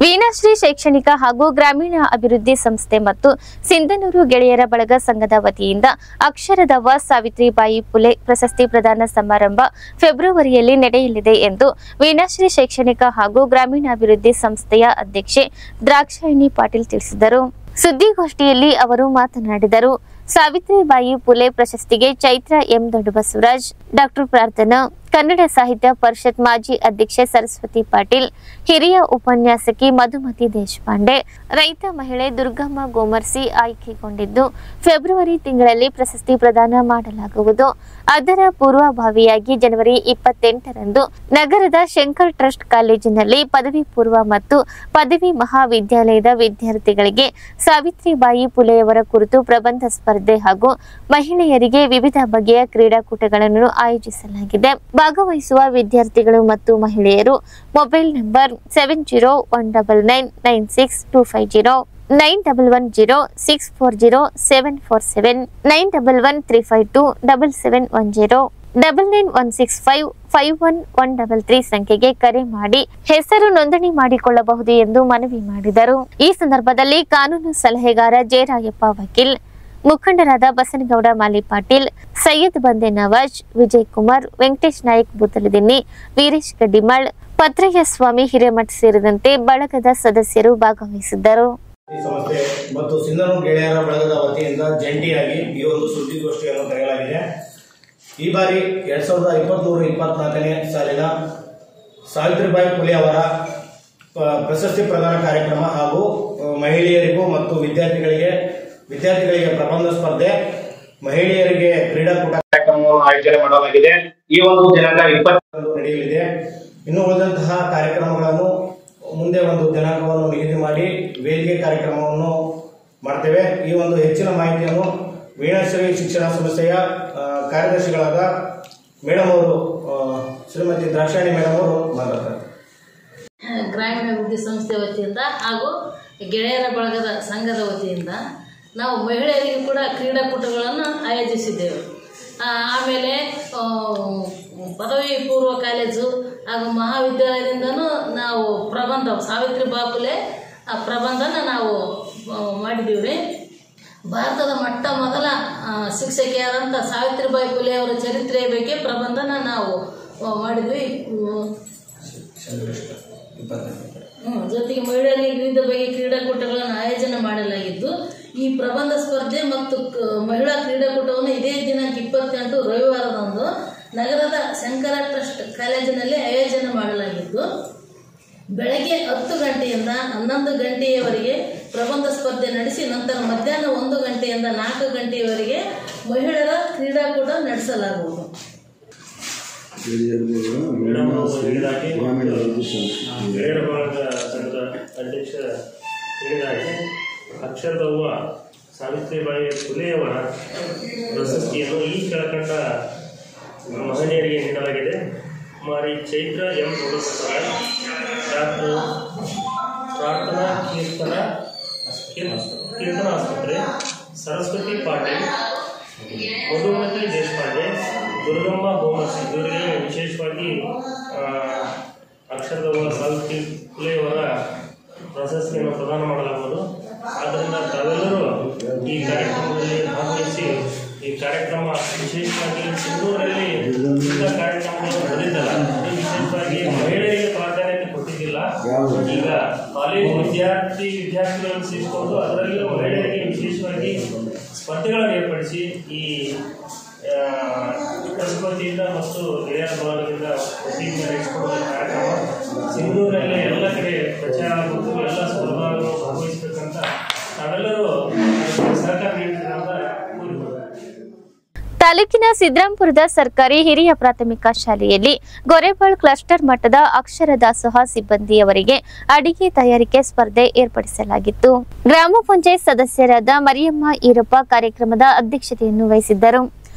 ವೀಣಾಶ್ರೀ ಶೈಕ್ಷಣಿಕ ಹಾಗೂ ಗ್ರಾಮೀಣ ಅಭಿವೃದ್ಧಿ ಸಂಸ್ಥೆ ಮತ್ತು ಸಿಂಧನೂರು ಗೆಳೆಯರ ಬಳಗ ಸಂಘದ ವತಿಯಿಂದ ಅಕ್ಷರದವ್ವ ಸಾವಿತ್ರಿಬಾಯಿ ಪುಲೆ ಪ್ರಶಸ್ತಿ ಪ್ರದಾನ ಸಮಾರಂಭ ಫೆಬ್ರವರಿಯಲ್ಲಿ ನಡೆಯಲಿದೆ ಎಂದು ವೀಣಾಶ್ರೀ ಶೈಕ್ಷಣಿಕ ಹಾಗೂ ಗ್ರಾಮೀಣಾಭಿವೃದ್ಧಿ ಸಂಸ್ಥೆಯ ಅಧ್ಯಕ್ಷೆ ದ್ರಾಕ್ಷಾಯಿಣಿ ಪಾಟೀಲ್ ತಿಳಿಸಿದರು. ಸುದ್ದಿಗೋಷ್ಠಿಯಲ್ಲಿ ಅವರು ಮಾತನಾಡಿದರು. ಸಾವಿತ್ರಿಬಾಯಿ ಪುಲೆ ಪ್ರಶಸ್ತಿಗೆ ಚೈತ್ರ ಎಂ ದೊಡ್ಡಬಸವರಾಜ್, ಡಾಕ್ಟರ್ ಪ್ರಾರ್ಥನಾ, ಕನ್ನಡ ಸಾಹಿತ್ಯ ಪರಿಷತ್ ಮಾಜಿ ಅಧ್ಯಕ್ಷೆ ಸರಸ್ವತಿ ಪಾಟೀಲ್, ಹಿರಿಯ ಉಪನ್ಯಾಸಕಿ ಮಧುಮತಿ ದೇಶಪಾಂಡೆ, ರೈತ ಮಹಿಳೆ ದುರ್ಗಮ್ಮ ಗೋಮರ್ಸಿ ಆಯ್ಕೆಗೊಂಡಿದ್ದು ಫೆಬ್ರವರಿ ತಿಂಗಳಲ್ಲಿ ಪ್ರಶಸ್ತಿ ಪ್ರದಾನ ಮಾಡಲಾಗುವುದು. ಅದರ ಪೂರ್ವಭಾವಿಯಾಗಿ ಜನವರಿ 28ರಂದು ನಗರದ ಶಂಕರ್ ಟ್ರಸ್ಟ್ ಕಾಲೇಜಿನಲ್ಲಿ ಪದವಿ ಪೂರ್ವ ಮತ್ತು ಪದವಿ ಮಹಾವಿದ್ಯಾಲಯದ ವಿದ್ಯಾರ್ಥಿಗಳಿಗೆ ಸಾವಿತ್ರಿಬಾಯಿ ಪುಲೆಯವರ ಕುರಿತು ಪ್ರಬಂಧ ಸ್ಪರ್ಧೆ ಹಾಗೂ ಮಹಿಳೆಯರಿಗೆ ವಿವಿಧ ಬಗೆಯ ಕ್ರೀಡಾಕೂಟಗಳನ್ನು ಆಯೋಜಿಸಲಾಗಿದೆ. ಭಾಗವಹಿಸುವ ವಿದ್ಯಾರ್ಥಿಗಳು ಮತ್ತು ಮಹಿಳೆಯರು ಮೊಬೈಲ್ ನಂಬರ್ 7019996250 9110640747 9135277710 9916551133 ಸಂಖ್ಯೆಗೆ ಕರೆ ಮಾಡಿ ಹೆಸರು ನೋಂದಣಿ ಮಾಡಿಕೊಳ್ಳಬಹುದು ಎಂದು ಮನವಿ ಮಾಡಿದರು. ಈ ಸಂದರ್ಭದಲ್ಲಿ ಕಾನೂನು ಸಲಹೆಗಾರ ಜಯರಾಯಪ್ಪ ವಕೀಲ್, ಮುಖಂಡರಾದ ಬಸನಗೌಡ ಮಾಲಿ ಪಾಟೀಲ್, ಸೈಯದ್ ಬಂದೆ ನವಾಜ್, ವಿಜಯ್ ಕುಮಾರ್, ವೆಂಕಟೇಶ್ ನಾಯಕ್ ಬೂತಲದಿನ್ನಿ, ವೀರೇಶ್ ಗಡ್ಡಿಮಾಳ್, ಪತ್ರಯ್ಯ ಸ್ವಾಮಿ ಹಿರೇಮಠ್ ಸೇರಿದಂತೆ ಬಳಗದ ಸದಸ್ಯರು ಭಾಗವಹಿಸಿದ್ದರು. ಈ ಸಂಸ್ಥೆ ಮತ್ತು ಸಿಂಧನೂರು ಗೆಳೆಯರ ಬಳಗದ ವತಿಯಿಂದ ಜಂಟಿಯಾಗಿ ಈ ಒಂದು ಸುದ್ದಿಗೋಷ್ಠಿಯನ್ನು ಕರೆಯಲಾಗಿದೆ. ಈ ಬಾರಿ 2023-24ನೇ ಸಾಲಿನ ಸಾವಿತ್ರಿಬಾಯಿ ಪುಲೆ ಅವರ ಪ್ರಶಸ್ತಿ ಪ್ರದಾನ ಕಾರ್ಯಕ್ರಮ ಹಾಗೂ ಮಹಿಳೆಯರಿಗೂ ಮತ್ತು ವಿದ್ಯಾರ್ಥಿಗಳಿಗೆ ಪ್ರಬಂಧ ಸ್ಪರ್ಧೆ, ಮಹಿಳೆಯರಿಗೆ ಕ್ರೀಡಾಕೂಟ ಕಾರ್ಯಕ್ರಮವನ್ನು ಆಯೋಜನೆ ಮಾಡಲಾಗಿದೆ. ಈ ಒಂದು ದಿನಾಂಕ 20ರಂದು ನಡೆಯಲಿದೆ. ಇನ್ನು ಉಳಿದಂತಹ ಕಾರ್ಯಕ್ರಮಗಳನ್ನು ಮುಂದೆ ಒಂದು ದಿನಾಂಕವನ್ನು ನಿಗದಿ ಮಾಡಿ ವೇದಿಕೆ ಕಾರ್ಯಕ್ರಮವನ್ನು ಮಾಡ್ತೇವೆ. ಈ ಒಂದು ಹೆಚ್ಚಿನ ಮಾಹಿತಿಯನ್ನು ವೀಣಾಶ್ರೀ ಶಿಕ್ಷಣ ಸಂಸ್ಥೆಯ ಕಾರ್ಯದರ್ಶಿಗಳಾದ ಮೇಡಮ್ ಅವರು, ಶ್ರೀಮತಿ ದ್ರಾಕ್ಷಾಣಿ ಮೇಡಮ್ ಅವರು ಮಾತಾಡ್ತಾರೆ. ಗ್ರಾಮೀಣಾಭಿವೃದ್ಧಿ ಸಂಸ್ಥೆ ವತಿಯಿಂದ ಹಾಗೂ ಗೆಳೆಯರ ಬಳಗದ ಸಂಘದ ವತಿಯಿಂದ ನಾವು ಮಹಿಳೆಯರಿಗೂ ಕೂಡ ಕ್ರೀಡಾಕೂಟಗಳನ್ನು ಆಯೋಜಿಸಿದ್ದೇವೆ. ಆಮೇಲೆ ಪದವಿ ಪೂರ್ವ ಕಾಲೇಜು ಹಾಗೂ ಮಹಾವಿದ್ಯಾಲಯದಿಂದನೂ ನಾವು ಪ್ರಬಂಧ ಸಾವಿತ್ರಿಬಾಯಿ ಪುಲೆ ಪ್ರಬಂಧನ ನಾವು ಮಾಡಿದ್ದೀವಿ ರೀ. ಭಾರತದ ಮೊಟ್ಟ ಮೊದಲ ಶಿಕ್ಷಕಿಯಾದಂಥ ಸಾವಿತ್ರಿಬಾಯಿ ಪುಲೆ ಅವರ ಚರಿತ್ರೆಯ ಬಗ್ಗೆ ಪ್ರಬಂಧನ ನಾವು ಮಾಡಿದ್ವಿ. ಜೊತೆಗೆ ಮಹಿಳೆಯರಿಗೆ ವಿವಿಧ ಬಗೆಯ ಕ್ರೀಡಾಕೂಟಗಳನ್ನು ಆಯೋಜನೆ ಮಾಡಲಾಗಿದ್ದು, ಈ ಪ್ರಬಂಧ ಸ್ಪರ್ಧೆ ಮತ್ತು ಮಹಿಳಾ ಕ್ರೀಡಾಕೂಟವನ್ನು ಇದೇ ದಿನಾಂಕ 28 ರವಿವಾರದಂದು ನಗರದ ಶಂಕರ ಟ್ರಸ್ಟ್ ಕಾಲೇಜಿನಲ್ಲಿ ಆಯೋಜನೆ ಮಾಡಲಾಗಿದ್ದು, ಬೆಳಗ್ಗೆ 10 ಗಂಟೆಯಿಂದ 11 ಗಂಟೆಯವರೆಗೆ ಪ್ರಬಂಧ ಸ್ಪರ್ಧೆ ನಡೆಸಿ ನಂತರ ಮಧ್ಯಾಹ್ನ 1 ಗಂಟೆಯಿಂದ 4 ಗಂಟೆಯವರೆಗೆ ಮಹಿಳೆಯರ ಕ್ರೀಡಾಕೂಟ ನಡೆಸಲಾಗುವುದು. ಗೆಳೆಯರ ಬಳಗದ ಸಂಘದ ಅಧ್ಯಕ್ಷ ಹೇಳಿದಾಗೆ ಅಕ್ಷರದವ್ವ ಸಾವಿತ್ರಿಬಾಯಿ ಪುಲೆಯವರ ಪ್ರಶಸ್ತಿಯನ್ನು ಈ ಕೆಳಕಂಡ ಮಹನೀಯರಿಗೆ ನೀಡಲಾಗಿದೆ. ಕುಮಾರಿ ಚೈತ್ರ ಎಂ ದೊಡ್ಡಬಸವರಾಜ್, ಡಾಕ್ಟರ್ ಪ್ರಾರ್ಥನಾ ಕೀರ್ತನ ಆಸ್ಪತ್ರೆ, ಸರಸ್ವತಿ ಪಾಟೀಲ್, ಮಧುಮತಿ ದೇಶಪಾಂಡೆ, ದುರ್ಗಮ್ಮ ಗೋಮರ್ಸಿ ಇವರಿಗೆ ವಿಶೇಷವಾಗಿ ಅಕ್ಷರದವ್ವ ಸಾವಿತ್ರಿ ಪುಲೆಯವರ ಪ್ರಶಸ್ತಿಯನ್ನು ಪ್ರದಾನ ಮಾಡಲಾಗುವುದು. ಆದ್ದರಿಂದ ತಾವೆಲ್ಲರೂ ಈ ಕಾರ್ಯಕ್ರಮದಲ್ಲಿ ಭಾಗವಹಿಸಿ ಈ ಕಾರ್ಯಕ್ರಮ ವಿಶೇಷವಾಗಿ ಸಿಂಧೂರಲ್ಲಿ ವಿವಿಧ ಕಾರ್ಯಕ್ರಮಗಳು ನಡೆದಿದ್ದಲ್ಲ, ವಿಶೇಷವಾಗಿ ಮಹಿಳೆಯರಿಗೆ ಪ್ರಾಧಾನ್ಯತೆ ಕೊಟ್ಟಿದ್ದಿಲ್ಲ. ಈಗ ಕಾಲೇಜು ವಿದ್ಯಾರ್ಥಿಗಳನ್ನು ಸೇರಿಸಿಕೊಂಡು ಅದರಲ್ಲಿಯೂ ಮಹಿಳೆಯರಿಗೆ ವಿಶೇಷವಾಗಿ ಸ್ಪರ್ಧೆಗಳನ್ನು ಏರ್ಪಡಿಸಿ ಈ ಪ್ರಸ್ಪತಿಯಿಂದ ಮತ್ತು ಗೆಳೆಯರ ಬಳಗದಿಂದ ಪ್ರತಿಜ್ಞೆ ನಡೆಸಿಕೊಡುವ ಕಾರ್ಯಕ್ರಮ ಸಿಂಧೂರಿನಲ್ಲಿ ಎಲ್ಲ ಕಡೆ ಪ್ರಚಾರ ಆಗಬೇಕು, ಎಲ್ಲ ಸ್ಪರ್ಧಾಗಳನ್ನು ಭಾಗವಹಿಸಬೇಕಂತ ನಾವೆಲ್ಲರೂ ಸಹಕಾರ ನೀಡ್ತೀವಿ ಅಂತ ತಾಲೂಕಿನ ಸಿದ್ರಾಂಪುರದ ಸರ್ಕಾರಿ ಹಿರಿಯ ಪ್ರಾಥಮಿಕ ಶಾಲೆಯಲ್ಲಿ ಗೊರೆಬಾಳ್ ಕ್ಲಸ್ಟರ್ ಮಟ್ಟದ ಅಕ್ಷರ ದಾಸೋಹ ಸಿಬ್ಬಂದಿಯವರಿಗೆ ಅಡಿಗೆ ತಯಾರಿಕೆ ಸ್ಪರ್ಧೆ ಏರ್ಪಡಿಸಲಾಗಿತ್ತು. ಗ್ರಾಮ ಪಂಚಾಯತ್ ಸದಸ್ಯರಾದ ಮರಿಯಮ್ಮ ಈರಪ್ಪ ಕಾರ್ಯಕ್ರಮದ ಅಧ್ಯಕ್ಷತೆಯನ್ನು ವಹಿಸಿದ್ದರು.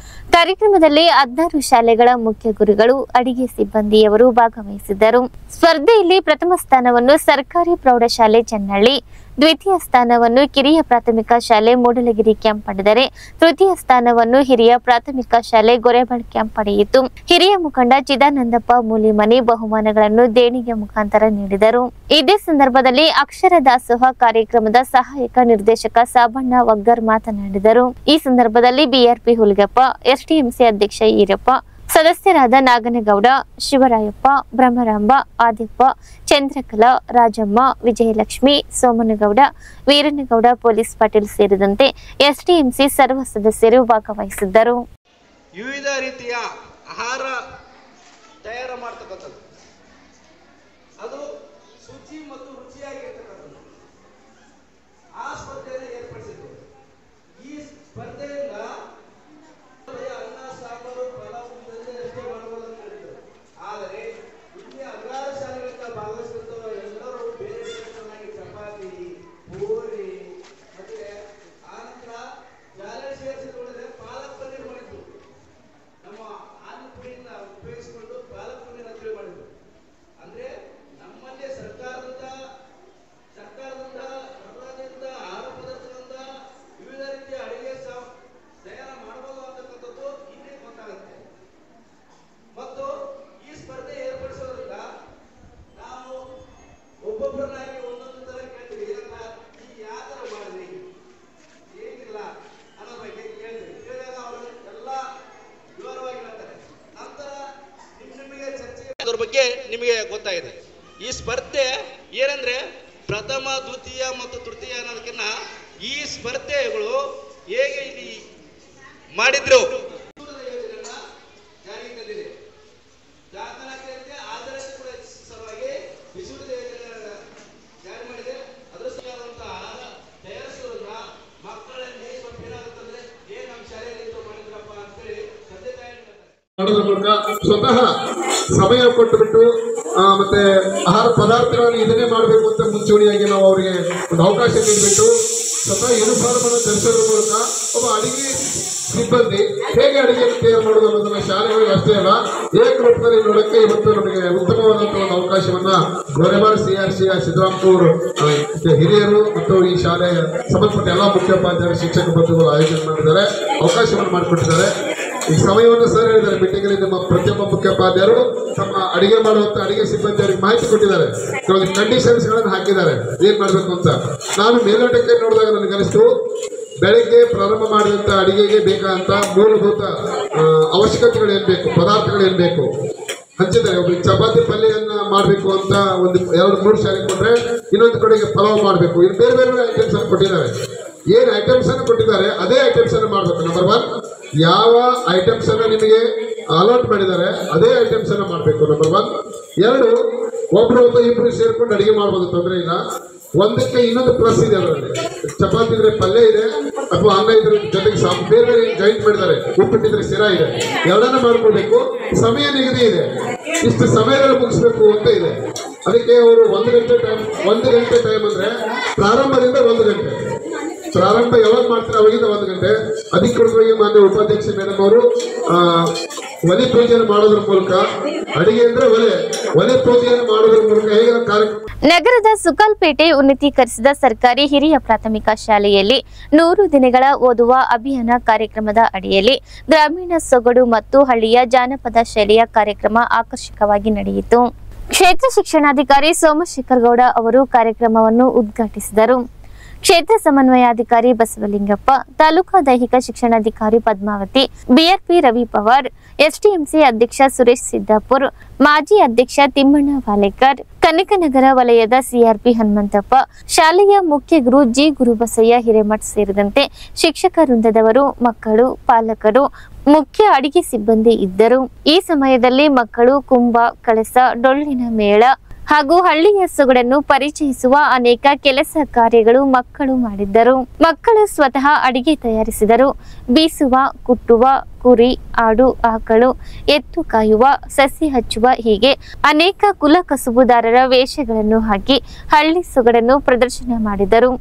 ಕಾರ್ಯಕ್ರಮದಲ್ಲಿ 16 ಶಾಲೆಗಳ ಮುಖ್ಯ ಗುರುಗಳು, ಅಡಿಗೆ ಸಿಬ್ಬಂದಿಯವರು ಭಾಗವಹಿಸಿದ್ದರು. ಸ್ಪರ್ಧೆಯಲ್ಲಿ ಪ್ರಥಮ ಸ್ಥಾನವನ್ನು ಸರ್ಕಾರಿ ಪ್ರೌಢಶಾಲೆ ಚನ್ನಳ್ಳಿ, ದ್ವಿತೀಯ ಸ್ಥಾನವನ್ನು ಕಿರಿಯ ಪ್ರಾಥಮಿಕ ಶಾಲೆ ಮೂಡಲಗಿರಿ ಕ್ಯಾಂಪ್ ಪಡೆದರೆ, ತೃತೀಯ ಸ್ಥಾನವನ್ನು ಹಿರಿಯ ಪ್ರಾಥಮಿಕ ಶಾಲೆ ಗೊರೆಬಾಳ್ ಕ್ಯಾಂಪ್ ಪಡೆಯಿತು. ಹಿರಿಯ ಮುಖಂಡ ಚಿದಾನಂದಪ್ಪ ಮೂಲಿಮನಿ ಬಹುಮಾನಗಳನ್ನು ದೇಣಿಗೆ ಮುಖಾಂತರ ನೀಡಿದರು. ಇದೇ ಸಂದರ್ಭದಲ್ಲಿ ಅಕ್ಷರ ದಾಸೋಹ ಕಾರ್ಯಕ್ರಮದ ಸಹಾಯಕ ನಿರ್ದೇಶಕ ಸಾಬಣ್ಣ ವಗ್ಗರ್ ಮಾತನಾಡಿದರು. ಈ ಸಂದರ್ಭದಲ್ಲಿ ಬಿಆರ್ಪಿ ಹುಲಿಗಪ್ಪ, ಎಸ್ಟಿಎಂಸಿ ಅಧ್ಯಕ್ಷ ಈರಪ್ಪ, ಸದಸ್ಯರಾದ ನಾಗನಗೌಡ, ಶಿವರಾಯಪ್ಪ, ಬ್ರಹ್ಮರಾಂಬ, ಆದಿಪ್ಪ, ಚಂದ್ರಕಲಾ, ರಾಜಮ್ಮ, ವಿಜಯಲಕ್ಷ್ಮಿ, ಸೋಮನಗೌಡ, ವೀರನಗೌಡ, ಪೊಲೀಸ್ ಪಾಟೀಲ್ ಸೇರಿದಂತೆ ಎಸ್ಡಿಎಂಸಿ ಸರ್ವ ಸದಸ್ಯರು ಭಾಗವಹಿಸಿದ್ದರು. ವಿವಿಧ ರೀತಿಯ ಆಹಾರ ತಯಾರು ಮಾಡ್ತಕ್ಕಂಥದ್ದು, ಅದು ಶುಚಿ ಮತ್ತು ರುಚಿಯಾಗಿರ್ತಕ್ಕಂಥದ್ದು ಆ ಸ್ಪರ್ಧೆಯನ್ನು ಏರ್ಪಡಿಸಿದ್ರು. ಈ ಸ್ಪರ್ಧೆಯಿಂದ ಅನ್ನ, ಸಾಂಬಾರು, ಪಲಾವ್ ಅಷ್ಟೇ ಮಾಡುವುದನ್ನು ಹೇಳಿದರು. ಆದರೆ ಇಲ್ಲಿ ಹಲವಾರು ಶಾಲೆಗಳಿಂದ ಭಾಗವಹಿಸಿದಂಥ ಎಲ್ಲರೂ ಬೇರೆ ಬೇರೆ ಚೆನ್ನಾಗಿ ಚಪಾತಿ, ಪೂರಿ ಮತ್ತೆ ಆನಂತರ ಜಾಲೆ ಸೇರಿಸಿದ್ರೆ ಪಾಲಕ್ ಪನ್ನೀರ್ ಮಾಡಿದ್ರು. ನಮ್ಮ ಆಲೂ ಪುಡಿಯನ್ನು ಉಪಯೋಗಿಸಿಕೊಂಡು ಪಾಲಕ್ ಪನ್ನೀರ್ ಅಂತೇಳಿ ಮಾಡಿದ್ರು. ಅಂದ್ರೆ ನಮ್ಮಲ್ಲಿ ಸರ್ಕಾರದಿಂದ ಆಹಾರ ಪದಾರ್ಥಗಳಿಂದ ವಿವಿಧ ರೀತಿಯ ಅಡಿಗೆ ತಯಾರು ಮಾಡಬಹುದು ಅಂತಕ್ಕಂಥದ್ದು ಇಲ್ಲಿ ಗೊತ್ತಾಗುತ್ತೆ. ಮತ್ತು ಈ ಸ್ಪರ್ಧೆ ಏರ್ಪಡಿಸೋದ್ರಿಂದ ನಾವು ಒಬ್ಬೊಬ್ಬರನ್ನಾಗಿ ಒಂದೊಂದು ತರ ಕೇಳ್ತೀವಿ. ಈ ಯಾವ ತರ ಮಾಡಿದ್ರಿ, ಹೇಗಿಲ್ಲ ಅನ್ನೋ ಬಗ್ಗೆ ಕೇಳ್ತೀವಿ. ಕೇಳಿದಾಗ ಅವರು ಎಲ್ಲ ವಿವರವಾಗಿ ಹೇಳ್ತಾರೆ. ನಂತರ ನಿಮಗೆ ಚರ್ಚೆ ಅದ್ರ ಬಗ್ಗೆ ನಿಮಗೆ ಗೊತ್ತಾಗಿದೆ. ಈ ಸ್ಪರ್ಧೆ ಏನಂದ್ರೆ ಪ್ರಥಮ, ದ್ವಿತೀಯ ಮತ್ತು ತೃತೀಯ ಅನ್ನೋದಕ್ಕಿಂತ ಈ ಸ್ಪರ್ಧೆಗಳು ಹೇಗೆ ಇಲ್ಲಿ ಮಾಡಿದ್ರು ಯೋಜನೆಯನ್ನ ಜಾರಿಗೆ ತಂದಿದೆ. ದಾಖಲಾತಿಯಂತೆ ಆಧಾರತೆ ಕೂಡ ಸಲುವಾಗಿ ಬಿಸಿಯೂಟದ ಯೋಜನೆ ಜಾರಿ ಮಾಡಿದೆ. ಅದರ ಸಲುವಾದಂತಹ ಆಹಾರ ತಯಾರಿಸೋದ್ರಿಂದ ಮಕ್ಕಳಲ್ಲಿ ಸ್ವಲ್ಪ ಏನಾಗುತ್ತಂದ್ರೆ ನಮ್ಮ ಶಾಲೆಯಲ್ಲಿ ಮಾಡಿದ್ರಪ್ಪ ಅಂತೇಳಿ ತಂದೆ ತಾಯಿ ಮಾಡೋದ್ರ ಮೂಲಕ ಸ್ವತಃ ಸಮಯ ಕೊಟ್ಟುಬಿಟ್ಟು ಮತ್ತೆ ಆಹಾರ ಪದಾರ್ಥಗಳನ್ನು ಇದನ್ನೇ ಮಾಡಬೇಕು ಅಂತ ಮುಂಚೂಣಿಯಾಗಿ ನಾವು ಅವರಿಗೆ ಒಂದು ಅವಕಾಶ ನೀಡಿಬಿಟ್ಟು ಸ್ವತಃ ಯೂನಿಫಾರ್ಮ್ ಅನ್ನು ಧರಿಸೋದ್ರ ಮೂಲಕ ಒಬ್ಬ ಅಡಿಗೆ ಸಿಬ್ಬಂದಿ ಹೇಗೆ ಅಡಿಗೆಯನ್ನು ತಯಾರು ಮಾಡೋದು ಅನ್ನೋದನ್ನ ಶಾಲೆಗಳಿಗೆ ಅಷ್ಟೇ ಅಲ್ಲ ಏಕರೂಪದಲ್ಲಿ ನೋಡಕ್ಕೆ ಇವತ್ತು ನಮಗೆ ಉತ್ತಮವಾದಂತಹ ಒಂದು ಅವಕಾಶವನ್ನ ಗೋರೆಬಾರ್ CRC ಸಿದ್ದರಾಮಪುರ ಹಿರಿಯರು ಮತ್ತು ಈ ಶಾಲೆಯ ಸಂಬಂಧಪಟ್ಟ ಎಲ್ಲ ಮುಖ್ಯೋಪಾಧ್ಯಾಯರು, ಶಿಕ್ಷಕ ಬಂಧುಗಳು ಆಯೋಜನೆ ಮಾಡಿದ್ದಾರೆ, ಅವಕಾಶವನ್ನು ಮಾಡಿಕೊಟ್ಟಿದ್ದಾರೆ. ಈ ಸಮಯವನ್ನು ಸರ್ ಹೇಳಿದ್ದಾರೆ. ಮೀಟಿಂಗಲ್ಲಿ ನಮ್ಮ ಪ್ರತಿಯೊಬ್ಬ ಮುಖ್ಯೋಪಾಧ್ಯಾಯರು ತಮ್ಮ ಅಡಿಗೆ ಮಾಡುವಂತ ಅಡಿಗೆ ಸಿಬ್ಬಂದಿಯವರಿಗೆ ಮಾಹಿತಿ ಕೊಟ್ಟಿದ್ದಾರೆ. ಕೆಲವೊಂದು ಕಂಡೀಷನ್ಸ್ ಗಳನ್ನು ಹಾಕಿದ್ದಾರೆ ಏನ್ ಮಾಡ್ಬೇಕು ಅಂತ. ನಾನು ಮೇಲ್ನೋಟಕ್ಕೆ ನೋಡಿದಾಗ ನನಗೆ ಅನಿಸ್ತು, ಬೆಳಗ್ಗೆ ಪ್ರಾರಂಭ ಮಾಡಿದಂತ ಅಡಿಗೆಗೆ ಬೇಕಾದಂತ ಮೂಲಭೂತ ಅವಶ್ಯಕತೆಗಳು ಏನ್ ಬೇಕು, ಪದಾರ್ಥಗಳು ಏನ್ ಬೇಕು ಹಂಚಿದ್ದಾರೆ. ಒಬ್ಬರಿಗೆ ಚಪಾತಿ ಪಲ್ಯನ್ನ ಮಾಡಬೇಕು ಅಂತ ಒಂದು 2-3 ಶಾಲೆ ಕೊಟ್ರೆ, ಇನ್ನೊಂದು ಕಡೆಗೆ ಪಲಾವ್ ಮಾಡಬೇಕು. ಇನ್ನು ಬೇರೆ ಬೇರೆ ಐಟಮ್ಸ್ ಅನ್ನು ಕೊಟ್ಟಿದ್ದಾರೆ. ಏನ್ ಐಟಮ್ಸ್ ಅನ್ನು ಕೊಟ್ಟಿದ್ದಾರೆ ಅದೇ ಐಟಮ್ಸ್ ಅನ್ನು ಮಾಡಬೇಕು. ನಂಬರ್ 1, ಯಾವ ಐಟಮ್ಸ್ ಅನ್ನು ನಿಮಗೆ ಅಲಾಟ್ ಮಾಡಿದ್ದಾರೆ ಅದೇ ಐಟಮ್ಸ್ ಅನ್ನು ಮಾಡಬೇಕು. ನಂಬರ್ 1. 2, ಒಬ್ರು ಅಥವಾ ಇಬ್ರು ಸೇರ್ಕೊಂಡು ಅಡಿಗೆ ಮಾಡ್ಬೋದು, ತೊಂದರೆ ಇಲ್ಲ. ಒಂದಕ್ಕೆ ಇನ್ನೊಂದು ಪ್ಲಸ್ ಇದೆ. ಅದರಲ್ಲಿ ಚಪಾತಿ ಇದ್ರೆ ಪಲ್ಯ ಇದೆ, ಅಥವಾ ಅನ್ನ ಇದ್ರೆ ಜೊತೆಗೆ ಬೇರೆ ಜಾಯಿಂಟ್ ಮಾಡಿದ್ದಾರೆ, ಉಪ್ಪಿಟ್ಟಿದ್ರೆ ಶಿರಾ ಇದೆ, ಎರಡನ್ನ ಮಾಡ್ಕೊಳ್ಬೇಕು. ಸಮಯ ನಿಗದಿ ಇದೆ, ಇಷ್ಟು ಸಮಯದಲ್ಲಿ ಮುಗಿಸ್ಬೇಕು ಅಂತ ಇದೆ. ಅದಕ್ಕೆ ಅವರು 1 ಗಂಟೆ ಟೈಮ್ ಅಂದ್ರೆ ಪ್ರಾರಂಭದಿಂದ 1 ಗಂಟೆ. ಪ್ರಾರಂಭ ಯಾವಾಗ ಮಾಡ್ತಾರೆ ಅವಾಗಿಂದ 1 ಗಂಟೆ. ಅಧಿಕೃತವಾಗಿ ಮಾನ್ಯ ಉಪಾಧ್ಯಕ್ಷ ಮೇಡಮ್ ಅವರು ಒಲೆ ಪೂಜೆಯನ್ನು ಮಾಡೋದ್ರ ಮೂಲಕ, ಅಡಿಗೆ ಅಂದ್ರೆ ಒಲೆ ಪೂಜೆಯನ್ನು ಮಾಡೋದ್ರ ಮೂಲಕ ಹೇಗೆ ಕಾರ್ಯಕ್ರಮ. ನಗರದ ಸುಕಾಲ್ಪೇಟೆ ಉನ್ನತೀಕರಿಸಿದ ಸರ್ಕಾರಿ ಹಿರಿಯ ಪ್ರಾಥಮಿಕ ಶಾಲೆಯಲ್ಲಿ 100 ದಿನಗಳ ಓದುವ ಅಭಿಯಾನ ಕಾರ್ಯಕ್ರಮದ ಅಡಿಯಲ್ಲಿ ಗ್ರಾಮೀಣ ಸೊಗಡು ಮತ್ತು ಹಳ್ಳಿಯ ಜಾನಪದ ಶೈಲಿಯ ಕಾರ್ಯಕ್ರಮ ಆಕರ್ಷಕವಾಗಿ ನಡೆಯಿತು. ಕ್ಷೇತ್ರ ಶಿಕ್ಷಣಾಧಿಕಾರಿ ಸೋಮಶೇಖರ್ ಗೌಡ ಅವರು ಕಾರ್ಯಕ್ರಮವನ್ನು ಉದ್ಘಾಟಿಸಿದರು. ಕ್ಷೇತ್ರ ಸಮನ್ವಯಾಧಿಕಾರಿ ಬಸವಲಿಂಗಪ್ಪ, ತಾಲೂಕಾ ದೈಹಿಕ ಶಿಕ್ಷಣಾಧಿಕಾರಿ ಪದ್ಮಾವತಿ, ಬಿಆರ್ಪಿ ರವಿ ಪವಾರ್, ಎಸ್ಟಿಎಂಸಿ ಅಧ್ಯಕ್ಷ ಸುರೇಶ್ ಸಿದ್ದಾಪುರ್, ಮಾಜಿ ಅಧ್ಯಕ್ಷ ತಿಮ್ಮಣ್ಣ ವಾಲೇಕರ್, ಕನಕನಗರ ವಲಯದ ಸಿಆರ್ಪಿ ಹನುಮಂತಪ್ಪ, ಶಾಲೆಯ ಮುಖ್ಯ ಗುರು ಜಿ ಗುರುಬಸಯ್ಯ ಹಿರೇಮಠ್ ಸೇರಿದಂತೆ ಶಿಕ್ಷಕ ವೃಂದದವರು, ಮಕ್ಕಳು, ಪಾಲಕರು, ಮುಖ್ಯ ಅಡಿಗೆ ಸಿಬ್ಬಂದಿ ಇದ್ದರು. ಈ ಸಮಯದಲ್ಲಿ ಮಕ್ಕಳು ಕುಂಭ, ಕಳಸ, ಡೊಳ್ಳಿನ ಮೇಳ ಹಾಗೂ ಹಳ್ಳಿಯ ಸೊಗಡನ್ನು ಪರಿಚಯಿಸುವ ಅನೇಕ ಕೆಲಸ ಕಾರ್ಯಗಳು ಮಕ್ಕಳು ಮಾಡಿದ್ದರು. ಮಕ್ಕಳು ಸ್ವತಃ ಅಡಿಗೆ ತಯಾರಿಸಿದರು. ಬೀಸುವ, ಕುಟ್ಟುವ, ಕುರಿ, ಆಡು, ಆಕಳು, ಎತ್ತು ಕಾಯುವ, ಸಸಿ ಹಚ್ಚುವ ಹೀಗೆ ಅನೇಕ ಕುಲ ಕಸುಬುದಾರರ ವೇಷಗಳನ್ನು ಹಾಕಿ ಹಳ್ಳಿ ಸೊಗಡನ್ನು ಪ್ರದರ್ಶನ ಮಾಡಿದರು.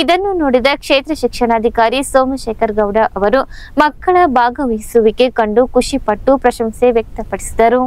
ಇದನ್ನು ನೋಡಿದ ಕ್ಷೇತ್ರ ಶಿಕ್ಷಣಾಧಿಕಾರಿ ಸೋಮಶೇಖರ್ ಗೌಡ ಅವರು ಮಕ್ಕಳ ಭಾಗವಹಿಸುವಿಕೆ ಕಂಡು ಖುಷಿಪಟ್ಟು ಪ್ರಶಂಸೆ ವ್ಯಕ್ತಪಡಿಸಿದರು.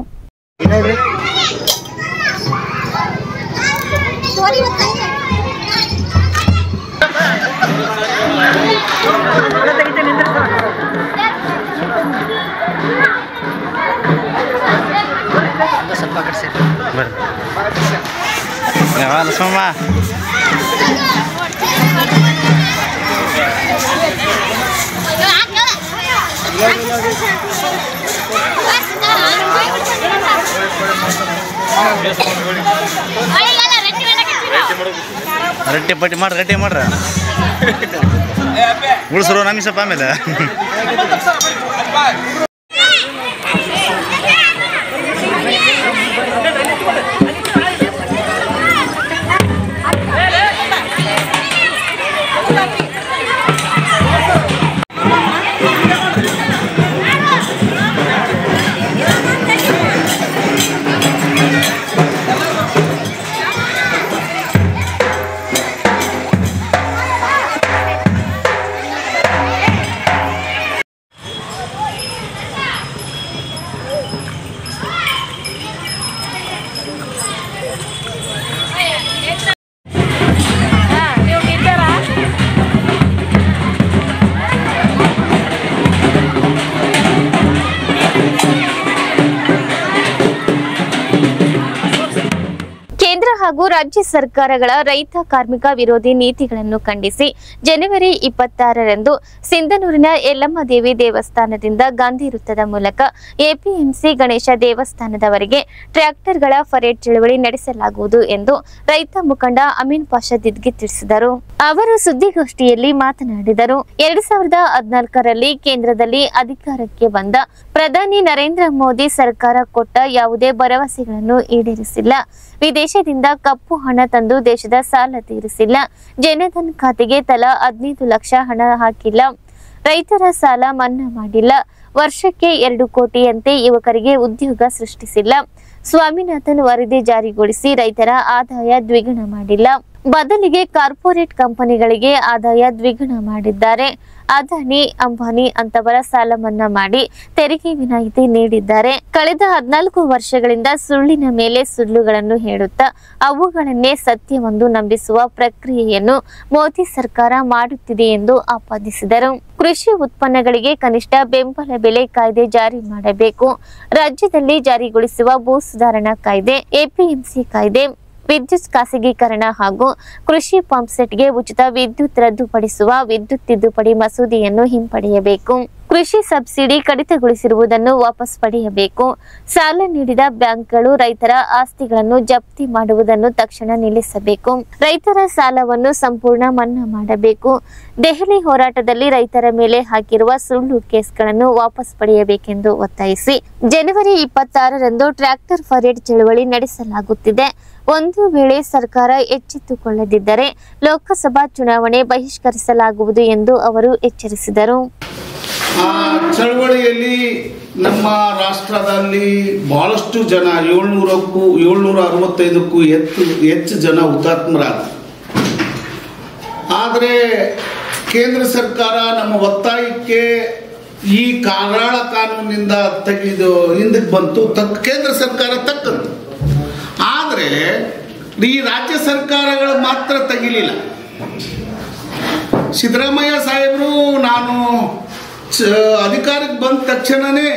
ರೊಟ್ಟಿ ಪಟ್ಟಿ ಮಾಡ್ರಿ ರೆಡಿ ಮಾಡ್ರಿ ಉಳಿಸ್ರು ನಮಗೆ ಸ್ವಲ್ಪ ಆಮೇಲೆ ಹಾಗೂ ರಾಜ್ಯ ಸರ್ಕಾರಗಳ ರೈತ ಕಾರ್ಮಿಕ ವಿರೋಧಿ ನೀತಿಗಳನ್ನು ಖಂಡಿಸಿ ಜನವರಿ 26ರಂದು ಸಿಂಧನೂರಿನ ಯಲ್ಲಮ್ಮ ದೇವಿ ದೇವಸ್ಥಾನದಿಂದ ಗಾಂಧಿ ವೃತ್ತದ ಮೂಲಕ ಎಪಿಎಂಸಿ ಗಣೇಶ ದೇವಸ್ಥಾನದವರೆಗೆ ಟ್ರ್ಯಾಕ್ಟರ್ಗಳ ಪರೇಡ್ ಚಳವಳಿ ನಡೆಸಲಾಗುವುದು ಎಂದು ರೈತ ಮುಖಂಡ ಅಮೀನ್ ಪಾಷಾ ದಿದ್ಗಿ ತಿಳಿಸಿದರು. ಅವರು ಸುದ್ದಿಗೋಷ್ಠಿಯಲ್ಲಿ ಮಾತನಾಡಿದರು. 2014ರಲ್ಲಿ ಕೇಂದ್ರದಲ್ಲಿ ಅಧಿಕಾರಕ್ಕೆ ಬಂದ ಪ್ರಧಾನಿ ನರೇಂದ್ರ ಮೋದಿ ಸರ್ಕಾರ ಕೊಟ್ಟ ಯಾವುದೇ ಭರವಸೆಗಳನ್ನು ಈಡೇರಿಸಿಲ್ಲ. ವಿದೇಶದಿಂದ ಕಪ್ಪು ಹಣ ತಂದು ದೇಶದ ಸಾಲ ತೀರಿಸಿಲ್ಲ. ಜನಧನ್ ಖಾತೆಗೆ ತಲಾ 15 ಲಕ್ಷ ಹಣ ಹಾಕಿಲ್ಲ. ರೈತರ ಸಾಲ ಮನ್ನಾ ಮಾಡಿಲ್ಲ. ವರ್ಷಕ್ಕೆ 2 ಕೋಟಿಯಂತೆ ಯುವಕರಿಗೆ ಉದ್ಯೋಗ ಸೃಷ್ಟಿಸಿಲ್ಲ. ಸ್ವಾಮಿನಾಥನ್ ವರದಿ ಜಾರಿಗೊಳಿಸಿ ರೈತರ ಆದಾಯ ದ್ವಿಗುಣ ಮಾಡಿಲ್ಲ. ಬದಲಿಗೆ ಕಾರ್ಪೊರೇಟ್ ಕಂಪನಿಗಳಿಗೆ ಆದಾಯ ದ್ವಿಗುಣ ಮಾಡಿದ್ದಾರೆ. ಅದಾನಿ, ಅಂಬಾನಿ ಅಂತವರ ಸಾಲ ಮನ್ನಾ ಮಾಡಿ ತೆರಿಗೆ ವಿನಾಯಿತಿ ನೀಡಿದ್ದಾರೆ. ಕಳೆದ 14 ವರ್ಷಗಳಿಂದ ಸುಳ್ಳಿನ ಮೇಲೆ ಸುಳ್ಳುಗಳನ್ನು ಹೇಳುತ್ತಾ ಅವುಗಳನ್ನೇ ಸತ್ಯವೆಂದು ನಂಬಿಸುವ ಪ್ರಕ್ರಿಯೆಯನ್ನು ಮೋದಿ ಸರ್ಕಾರ ಮಾಡುತ್ತಿದೆ ಎಂದು ಆಪಾದಿಸಿದರು. ಕೃಷಿ ಉತ್ಪನ್ನಗಳಿಗೆ ಕನಿಷ್ಠ ಬೆಂಬಲ ಬೆಲೆ ಕಾಯ್ದೆ ಜಾರಿ ಮಾಡಬೇಕು. ರಾಜ್ಯದಲ್ಲಿ ಜಾರಿಗೊಳಿಸುವ ಭೂ ಸುಧಾರಣಾ ಕಾಯ್ದೆ, ಎಪಿಎಂಸಿ ಕಾಯ್ದೆ, ವಿದ್ಯುತ್ ಖಾಸಗೀಕರಣ ಹಾಗೂ ಕೃಷಿ ಪಂಪ್ಸೆಟ್ಗೆ ಉಚಿತ ವಿದ್ಯುತ್ ರದ್ದುಪಡಿಸುವ ವಿದ್ಯುತ್ ತಿದ್ದುಪಡಿ ಮಸೂದೆಯನ್ನು ಹಿಂಪಡೆಯಬೇಕು. ಕೃಷಿ ಸಬ್ಸಿಡಿ ಕಡಿತಗೊಳಿಸಿರುವುದನ್ನು ವಾಪಸ್ ಪಡೆಯಬೇಕು. ಸಾಲ ನೀಡಿದ ಬ್ಯಾಂಕ್ಗಳು ರೈತರ ಆಸ್ತಿಗಳನ್ನು ಜಪ್ತಿ ಮಾಡುವುದನ್ನು ತಕ್ಷಣ ನಿಲ್ಲಿಸಬೇಕು. ರೈತರ ಸಾಲವನ್ನು ಸಂಪೂರ್ಣ ಮನ್ನಾ ಮಾಡಬೇಕು. ದೆಹಲಿ ಹೋರಾಟದಲ್ಲಿ ರೈತರ ಮೇಲೆ ಹಾಕಿರುವ ಸುಳ್ಳು ಕೇಸ್ಗಳನ್ನು ವಾಪಸ್ ಪಡೆಯಬೇಕೆಂದು ಒತ್ತಾಯಿಸಿ ಜನವರಿ 26ರಂದು ಟ್ರ್ಯಾಕ್ಟರ್ ಪರೇಡ್ ಚಳವಳಿ ನಡೆಸಲಾಗುತ್ತಿದೆ. ಒಂದು ವೇಳೆ ಸರ್ಕಾರ ಎಚ್ಚೆತ್ತುಕೊಳ್ಳದಿದ್ದರೆ ಲೋಕಸಭಾ ಚುನಾವಣೆ ಬಹಿಷ್ಕರಿಸಲಾಗುವುದು ಎಂದು ಅವರು ಎಚ್ಚರಿಸಿದರು. ಚಳವಳಿಯಲ್ಲಿ ನಮ್ಮ ರಾಷ್ಟ್ರದಲ್ಲಿ ಬಹಳಷ್ಟು ಜನ 765ಕ್ಕೂ ಹೆಚ್ಚು ಜನ ಹುತಾತ್ಮರಾದರು. ಆದರೆ ಕೇಂದ್ರ ಸರ್ಕಾರ ನಮ್ಮ ಒತ್ತಾಯಕ್ಕೆ ಈ ಕಾರಾಳ ಕಾನೂನಿನಿಂದ ತೆಗೆದು ಹಿಂದಕ್ಕೆ ಬಂತು. ಕೇಂದ್ರ ಸರ್ಕಾರ ತಕ್ಕಂತು. ಆದರೆ ಈ ರಾಜ್ಯ ಸರ್ಕಾರಗಳು ಮಾತ್ರ ತೆಗಿಲಿಲ್ಲ. ಸಿದ್ದರಾಮಯ್ಯ ಸಾಹೇಬರು ನಾನು ಅಧಿಕಾರಕ್ಕೆ ಬಂದ ತಕ್ಷಣನೇ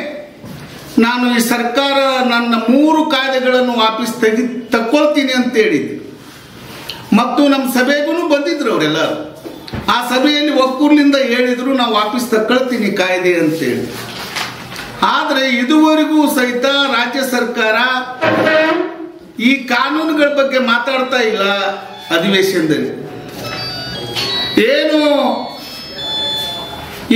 ನಾನು ಈ ಸರ್ಕಾರ ನನ್ನ 3 ಕಾಯ್ದೆಗಳನ್ನು ವಾಪಸ್ ತಕ್ಕೊಳ್ತೀನಿ ಅಂತ ಹೇಳಿದ್ರು. ಮತ್ತು ನಮ್ಮ ಸಭೆಗೂ ಬಂದಿದ್ರು ಅವರೆಲ್ಲ. ಆ ಸಭೆಯಲ್ಲಿ ಒಕ್ಕೂರ್ಲಿಂದ ಹೇಳಿದ್ರು ನಾವು ವಾಪಸ್ ತಕ್ಕೊಳ್ತೀನಿ ಕಾಯ್ದೆ ಅಂತೇಳಿ. ಆದರೆ ಇದುವರೆಗೂ ಸಹಿತ ರಾಜ್ಯ ಸರ್ಕಾರ ಈ ಕಾನೂನುಗಳ ಬಗ್ಗೆ ಮಾತಾಡ್ತಾ ಇಲ್ಲ. ಅಧಿವೇಶನದಲ್ಲಿ ಏನು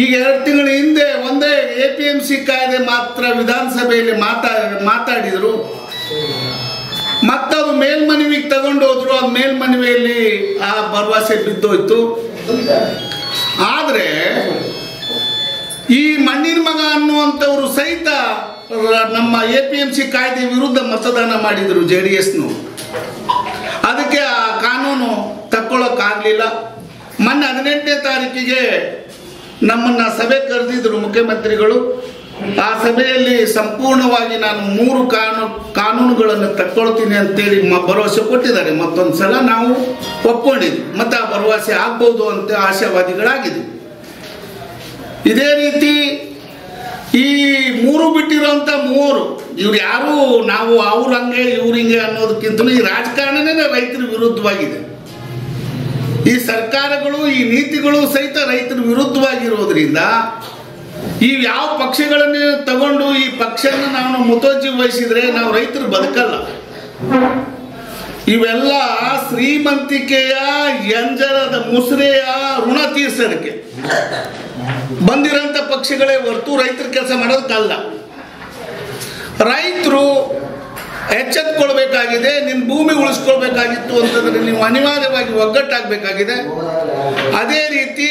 ಈಗ 2 ತಿಂಗಳ ಹಿಂದೆ ಒಂದೇ ಎಪಿಎಂಸಿ ಕಾಯ್ದೆ ಮಾತ್ರ ವಿಧಾನಸಭೆಯಲ್ಲಿ ಮಾತಾಡಿದ್ರು. ಮತ್ತದು ಮೇಲ್ಮನವಿಗೆ ತಗೊಂಡು ಹೋದ್ರು. ಆ ಮೇಲ್ಮನವಿಯಲ್ಲಿ ಆ ಭರವಸೆ ಬಿದ್ದೋಯ್ತು. ಆದರೆ ಈ ಮಣ್ಣಿನ ಮಗ ಅನ್ನುವಂಥವ್ರು ಸಹಿತ ನಮ್ಮ ಎಪಿಎಂಸಿ ಕಾಯ್ದೆ ವಿರುದ್ಧ ಮತದಾನ ಮಾಡಿದ್ರು JDSನು. ಅದಕ್ಕೆ ಆ ಕಾನೂನು ತಕ್ಕೊಳ್ಳೋಕ್ಕಾಗಲಿಲ್ಲ. ಮೊನ್ನೆ 18ನೇ ತಾರೀಕಿಗೆ ನಮ್ಮನ್ನ ಸಭೆ ಕರೆದಿದ್ರು ಮುಖ್ಯಮಂತ್ರಿಗಳು. ಆ ಸಭೆಯಲ್ಲಿ ಸಂಪೂರ್ಣವಾಗಿ ನಾನು 3 ಕಾನೂನುಗಳನ್ನು ತಕ್ಕೊಳ್ತೀನಿ ಅಂತೇಳಿ ಭರವಸೆ ಕೊಟ್ಟಿದ್ದಾರೆ. ಮತ್ತೊಂದು ಸಲ ನಾವು ಒಪ್ಕೊಂಡಿದ್ವಿ. ಮತ್ತೆ ಆ ಭರವಸೆ ಆಗ್ಬೋದು ಅಂತ ಆಶಾವಾದಿಗಳಾಗಿದ್ವಿ. ಇದೇ ರೀತಿ ಈ 3 ಬಿಟ್ಟಿರೋಂಥ 3 ಇವ್ರು ಯಾರು ನಾವು ಅವ್ರ ಹಂಗೆ ಇವ್ರ ಹಿಂಗೆ ಅನ್ನೋದಕ್ಕಿಂತಲೂ ಈ ರಾಜಕಾರಣನೇ ರೈತರ ವಿರುದ್ಧವಾಗಿದೆ. ಈ ಸರ್ಕಾರಗಳು ಈ ನೀತಿಗಳು ಸಹಿತ ರೈತರ ವಿರುದ್ಧವಾಗಿರೋದ್ರಿಂದ ಈ ಯಾವ ಪಕ್ಷಗಳನ್ನು ತಗೊಂಡು ಈ ಪಕ್ಷನ ನಾವು ಮುತುವರ್ಜಿ ವಹಿಸಿದ್ರೆ ನಾವು ರೈತರು ಬದುಕಲ್ಲ. ಇವೆಲ್ಲ ಶ್ರೀಮಂತಿಕೆಯ ಎಂಜಲದ ಮುಸುರೆಯ ಋಣ ತೀರ್ಸೋದಕ್ಕೆ ಬಂದಿರೋಂಥ ಪಕ್ಷಗಳೇ ಹೊರತು ರೈತರ ಕೆಲಸ ಮಾಡೋದಕ್ಕಲ್ಲ. ರೈತರು ಎಚ್ಚೆತ್ಕೊಳ್ಬೇಕಾಗಿದೆ. ನಿನ್ನ ಭೂಮಿ ಉಳಿಸ್ಕೊಳ್ಬೇಕಾಗಿತ್ತು ಅಂತಂದರೆ ನೀವು ಅನಿವಾರ್ಯವಾಗಿ ಒಗ್ಗಟ್ಟಾಗಬೇಕಾಗಿದೆ. ಅದೇ ರೀತಿ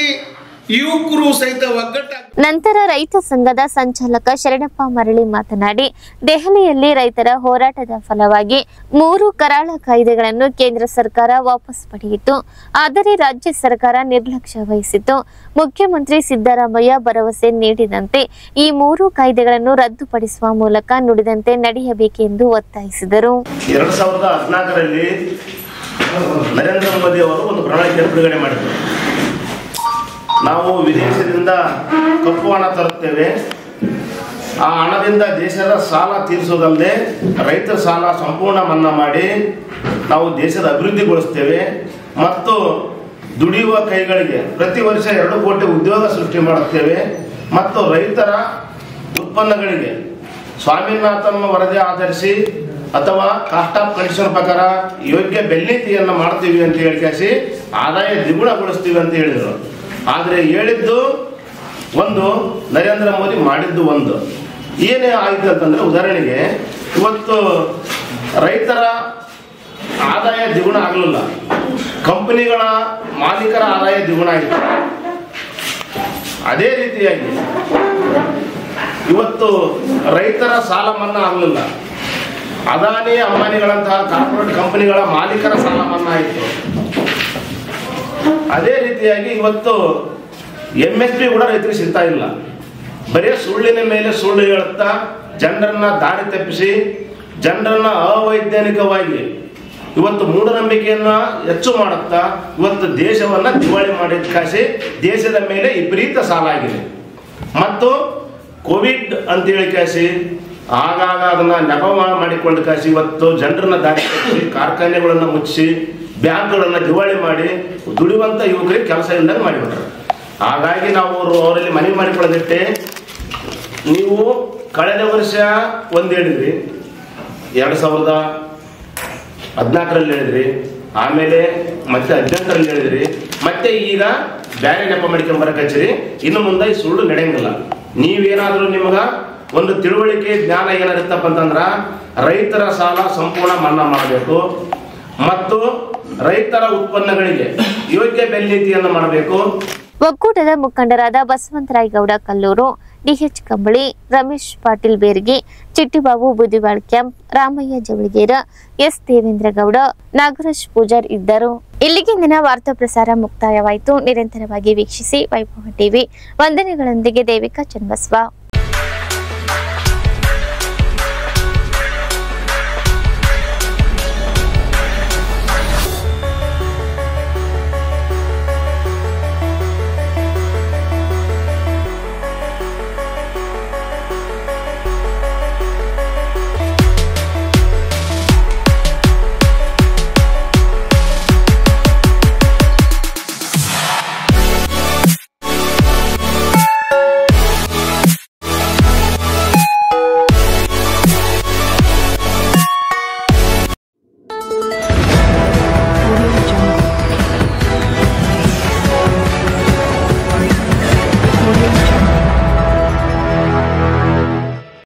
ಯುವಕರು ಸಹಿತ ಒಗ್ಗಟ್ಟಾಗ. ನಂತರ ರೈತ ಸಂಘದ ಸಂಚಾಲಕ ಶರಣಪ್ಪ ಮರಳಿ ಮಾತನಾಡಿ, ದೆಹಲಿಯಲ್ಲಿ ರೈತರ ಹೋರಾಟದ ಫಲವಾಗಿ 3 ಕರಾಳ ಕಾಯ್ದೆಗಳನ್ನು ಕೇಂದ್ರ ಸರ್ಕಾರ ವಾಪಸ್ ಪಡೆಯಿತು. ಆದರೆ ರಾಜ್ಯ ಸರ್ಕಾರ ನಿರ್ಲಕ್ಷ್ಯ ವಹಿಸಿತು. ಮುಖ್ಯಮಂತ್ರಿ ಸಿದ್ದರಾಮಯ್ಯ ಭರವಸೆ ನೀಡಿದಂತೆ ಈ 3 ಕಾಯ್ದೆಗಳನ್ನು ರದ್ದುಪಡಿಸುವ ಮೂಲಕ ನುಡಿದಂತೆ ನಡೆಯಬೇಕೆಂದು ಒತ್ತಾಯಿಸಿದರು. 2014ರಲ್ಲಿ ನರೇಂದ್ರ ಮೋದಿ ಅವರು ಒಂದು ಪ್ರಣಾಳಿಕೆ ಬಿಡುಗಡೆ ಮಾಡಿದರು. ನಾವು ವಿದೇಶದಿಂದ ಕಪ್ಪು ಹಣ ತರುತ್ತೇವೆ, ಆ ಹಣದಿಂದ ದೇಶದ ಸಾಲ ತೀರಿಸೋದಲ್ಲದೆ ರೈತರ ಸಾಲ ಸಂಪೂರ್ಣ ಮನ್ನಾ ಮಾಡಿ ನಾವು ದೇಶದ ಅಭಿವೃದ್ಧಿಗೊಳಿಸ್ತೇವೆ ಮತ್ತು ದುಡಿಯುವ ಕೈಗಳಿಗೆ ಪ್ರತಿ ವರ್ಷ 2 ಕೋಟಿ ಉದ್ಯೋಗ ಸೃಷ್ಟಿ ಮಾಡುತ್ತೇವೆ ಮತ್ತು ರೈತರ ಉತ್ಪನ್ನಗಳಿಗೆ ಸ್ವಾಮಿನಾಥನ್ ವರದಿ ಆಧರಿಸಿ ಅಥವಾ ಕಾಸ್ಟ್ ಆಫ್ ಕಂಡೀಷನ್ ಪ್ರಕಾರ ಯೋಗ್ಯ ಬೆಲೆನೀತಿಯನ್ನು ಮಾಡ್ತೀವಿ ಅಂತ ಹೇಳಿ ಆದಾಯ ದ್ವಿಗುಣಗೊಳಿಸ್ತೀವಿ ಅಂತ ಹೇಳಿದರು. ಆದರೆ ಹೇಳಿದ್ದು ಒಂದು, ನರೇಂದ್ರ ಮೋದಿ ಮಾಡಿದ್ದು ಒಂದು. ಏನೇ ಆಯಿತು ಅಂತಂದ್ರೆ, ಉದಾಹರಣೆಗೆ ಇವತ್ತು ರೈತರ ಆದಾಯ ದ್ವಿಗುಣ ಆಗಲಿಲ್ಲ, ಕಂಪನಿಗಳ ಮಾಲೀಕರ ಆದಾಯ ದ್ವಿಗುಣ ಆಯಿತು. ಅದೇ ರೀತಿಯಾಗಿ ಇವತ್ತು ರೈತರ ಸಾಲ ಮನ್ನಾ ಆಗಲಿಲ್ಲ, ಅದಾನಿ ಅಂಬಾನಿಗಳಂತಹ ಕಾರ್ಪೊರೇಟ್ ಕಂಪನಿಗಳ ಮಾಲೀಕರ ಸಾಲ ಮನ್ನಾ ಆಯಿತು. ಅದೇ ರೀತಿಯಾಗಿ ಇವತ್ತು MSP ಕೂಡ ರೈತರಿಗೆ ಸಿಗ್ತಾ ಇಲ್ಲ. ಬರೀ ಸುಳ್ಳಿನ ಮೇಲೆ ಸುಳ್ಳು ಹೇಳುತ್ತಾ ಜನರನ್ನ ದಾರಿ ತಪ್ಪಿಸಿ ಜನರನ್ನ ಅವೈಜ್ಞಾನಿಕವಾಗಿ ಇವತ್ತು ಮೂಢನಂಬಿಕೆಯನ್ನ ಹೆಚ್ಚು ಮಾಡುತ್ತಾ ಇವತ್ತು ದೇಶವನ್ನ ದಿವಾಳಿ ಮಾಡಿದ ಕಾಸಿ ದೇಶದ ಮೇಲೆ ವಿಪರೀತ ಸಾಲ ಆಗಿದೆ. ಮತ್ತು ಕೋವಿಡ್ ಅಂತೇಳಿ ಕಾಸಿ ಆಗಾಗ ಅದನ್ನ ನೆಪ ಮಾಡಿಕೊಂಡು ಕಾಸಿ ಇವತ್ತು ಜನರನ್ನ ದಾರಿ ತಪ್ಪಿಸಿ ಕಾರ್ಖಾನೆಗಳನ್ನು ಮುಚ್ಚಿಸಿ ಬ್ಯಾಂಕ್ಗಳನ್ನು ದಿವಾಳಿ ಮಾಡಿ ದುಡಿಯುವಂತ ಯುವಕರಿಗೆ ಕೆಲಸ ಇಲ್ಲದಂಗೆ ಮಾಡಿಬಿಟ್ರು. ಹಾಗಾಗಿ ನಾವು ಅವರಲ್ಲಿ ಮನವಿ ಮಾಡಿಕೊಳ್ಳದಿಟ್ಟೆ, ನೀವು ಕಳೆದ ವರ್ಷ ಒಂದು ಹೇಳಿದ್ರಿ, 2014ರಲ್ಲಿ ಹೇಳಿದ್ರಿ, ಆಮೇಲೆ ಮತ್ತೆ 2018ರಲ್ಲಿ ಹೇಳಿದ್ರಿ, ಮತ್ತೆ ಈಗ ಬ್ಯಾರೆ ನೆಪ ಮಾಡ್ಕೊಂಡು ಬರಕಚ್ಚಿರಿ. ಇನ್ನು ಮುಂದೆ ಈ ಸುಳ್ಳು ನಡೆಯಂಗಿಲ್ಲ. ನೀವೇನಾದ್ರೂ ನಿಮ್ಗ ಒಂದು ತಿಳುವಳಿಕೆ ಜ್ಞಾನ ಏನಾಗಿತ್ತಪ್ಪ ಅಂತಂದ್ರ ರೈತರ ಸಾಲ ಸಂಪೂರ್ಣ ಮನ್ನಾ ಮಾಡಬೇಕು ಮತ್ತು ರೈತರ ಉತ್ಪನ್ನಗಳಿಗೆ ಯೋಗ್ಯ ಬೆಲೆ ನೀತಿಯನ್ನು ಮಾಡಬೇಕು. ಒಕ್ಕೂಟದ ಮುಖಂಡರಾದ ಬಸವಂತರಾಯ ಗೌಡ ಕಲ್ಲೂರು, DH ಕಂಬಳಿ, ರಮೇಶ್ ಪಾಟೀಲ್ ಬೇರ್ಗಿ, ಚಿಟ್ಟಿಬಾಬು ಬುದಿವಾಳ್ ಕ್ಯಾಂಪ್, ರಾಮಯ್ಯ ಜವಳಿಗೇರ, S ದೇವೇಂದ್ರ ಗೌಡ, ನಾಗರಾಜ್ ಪೂಜಾರ್ ಇದ್ದರು. ಇಲ್ಲಿಗೆ ಇಂದಿನ ವಾರ್ತಾ ಪ್ರಸಾರ ಮುಕ್ತಾಯವಾಯಿತು. ನಿರಂತರವಾಗಿ ವೀಕ್ಷಿಸಿ ವೈಭವ ಟಿವಿ. ವಂದನೆಗಳೊಂದಿಗೆ ದೇವಿಕಾ ಚನ್ನಬಸವ.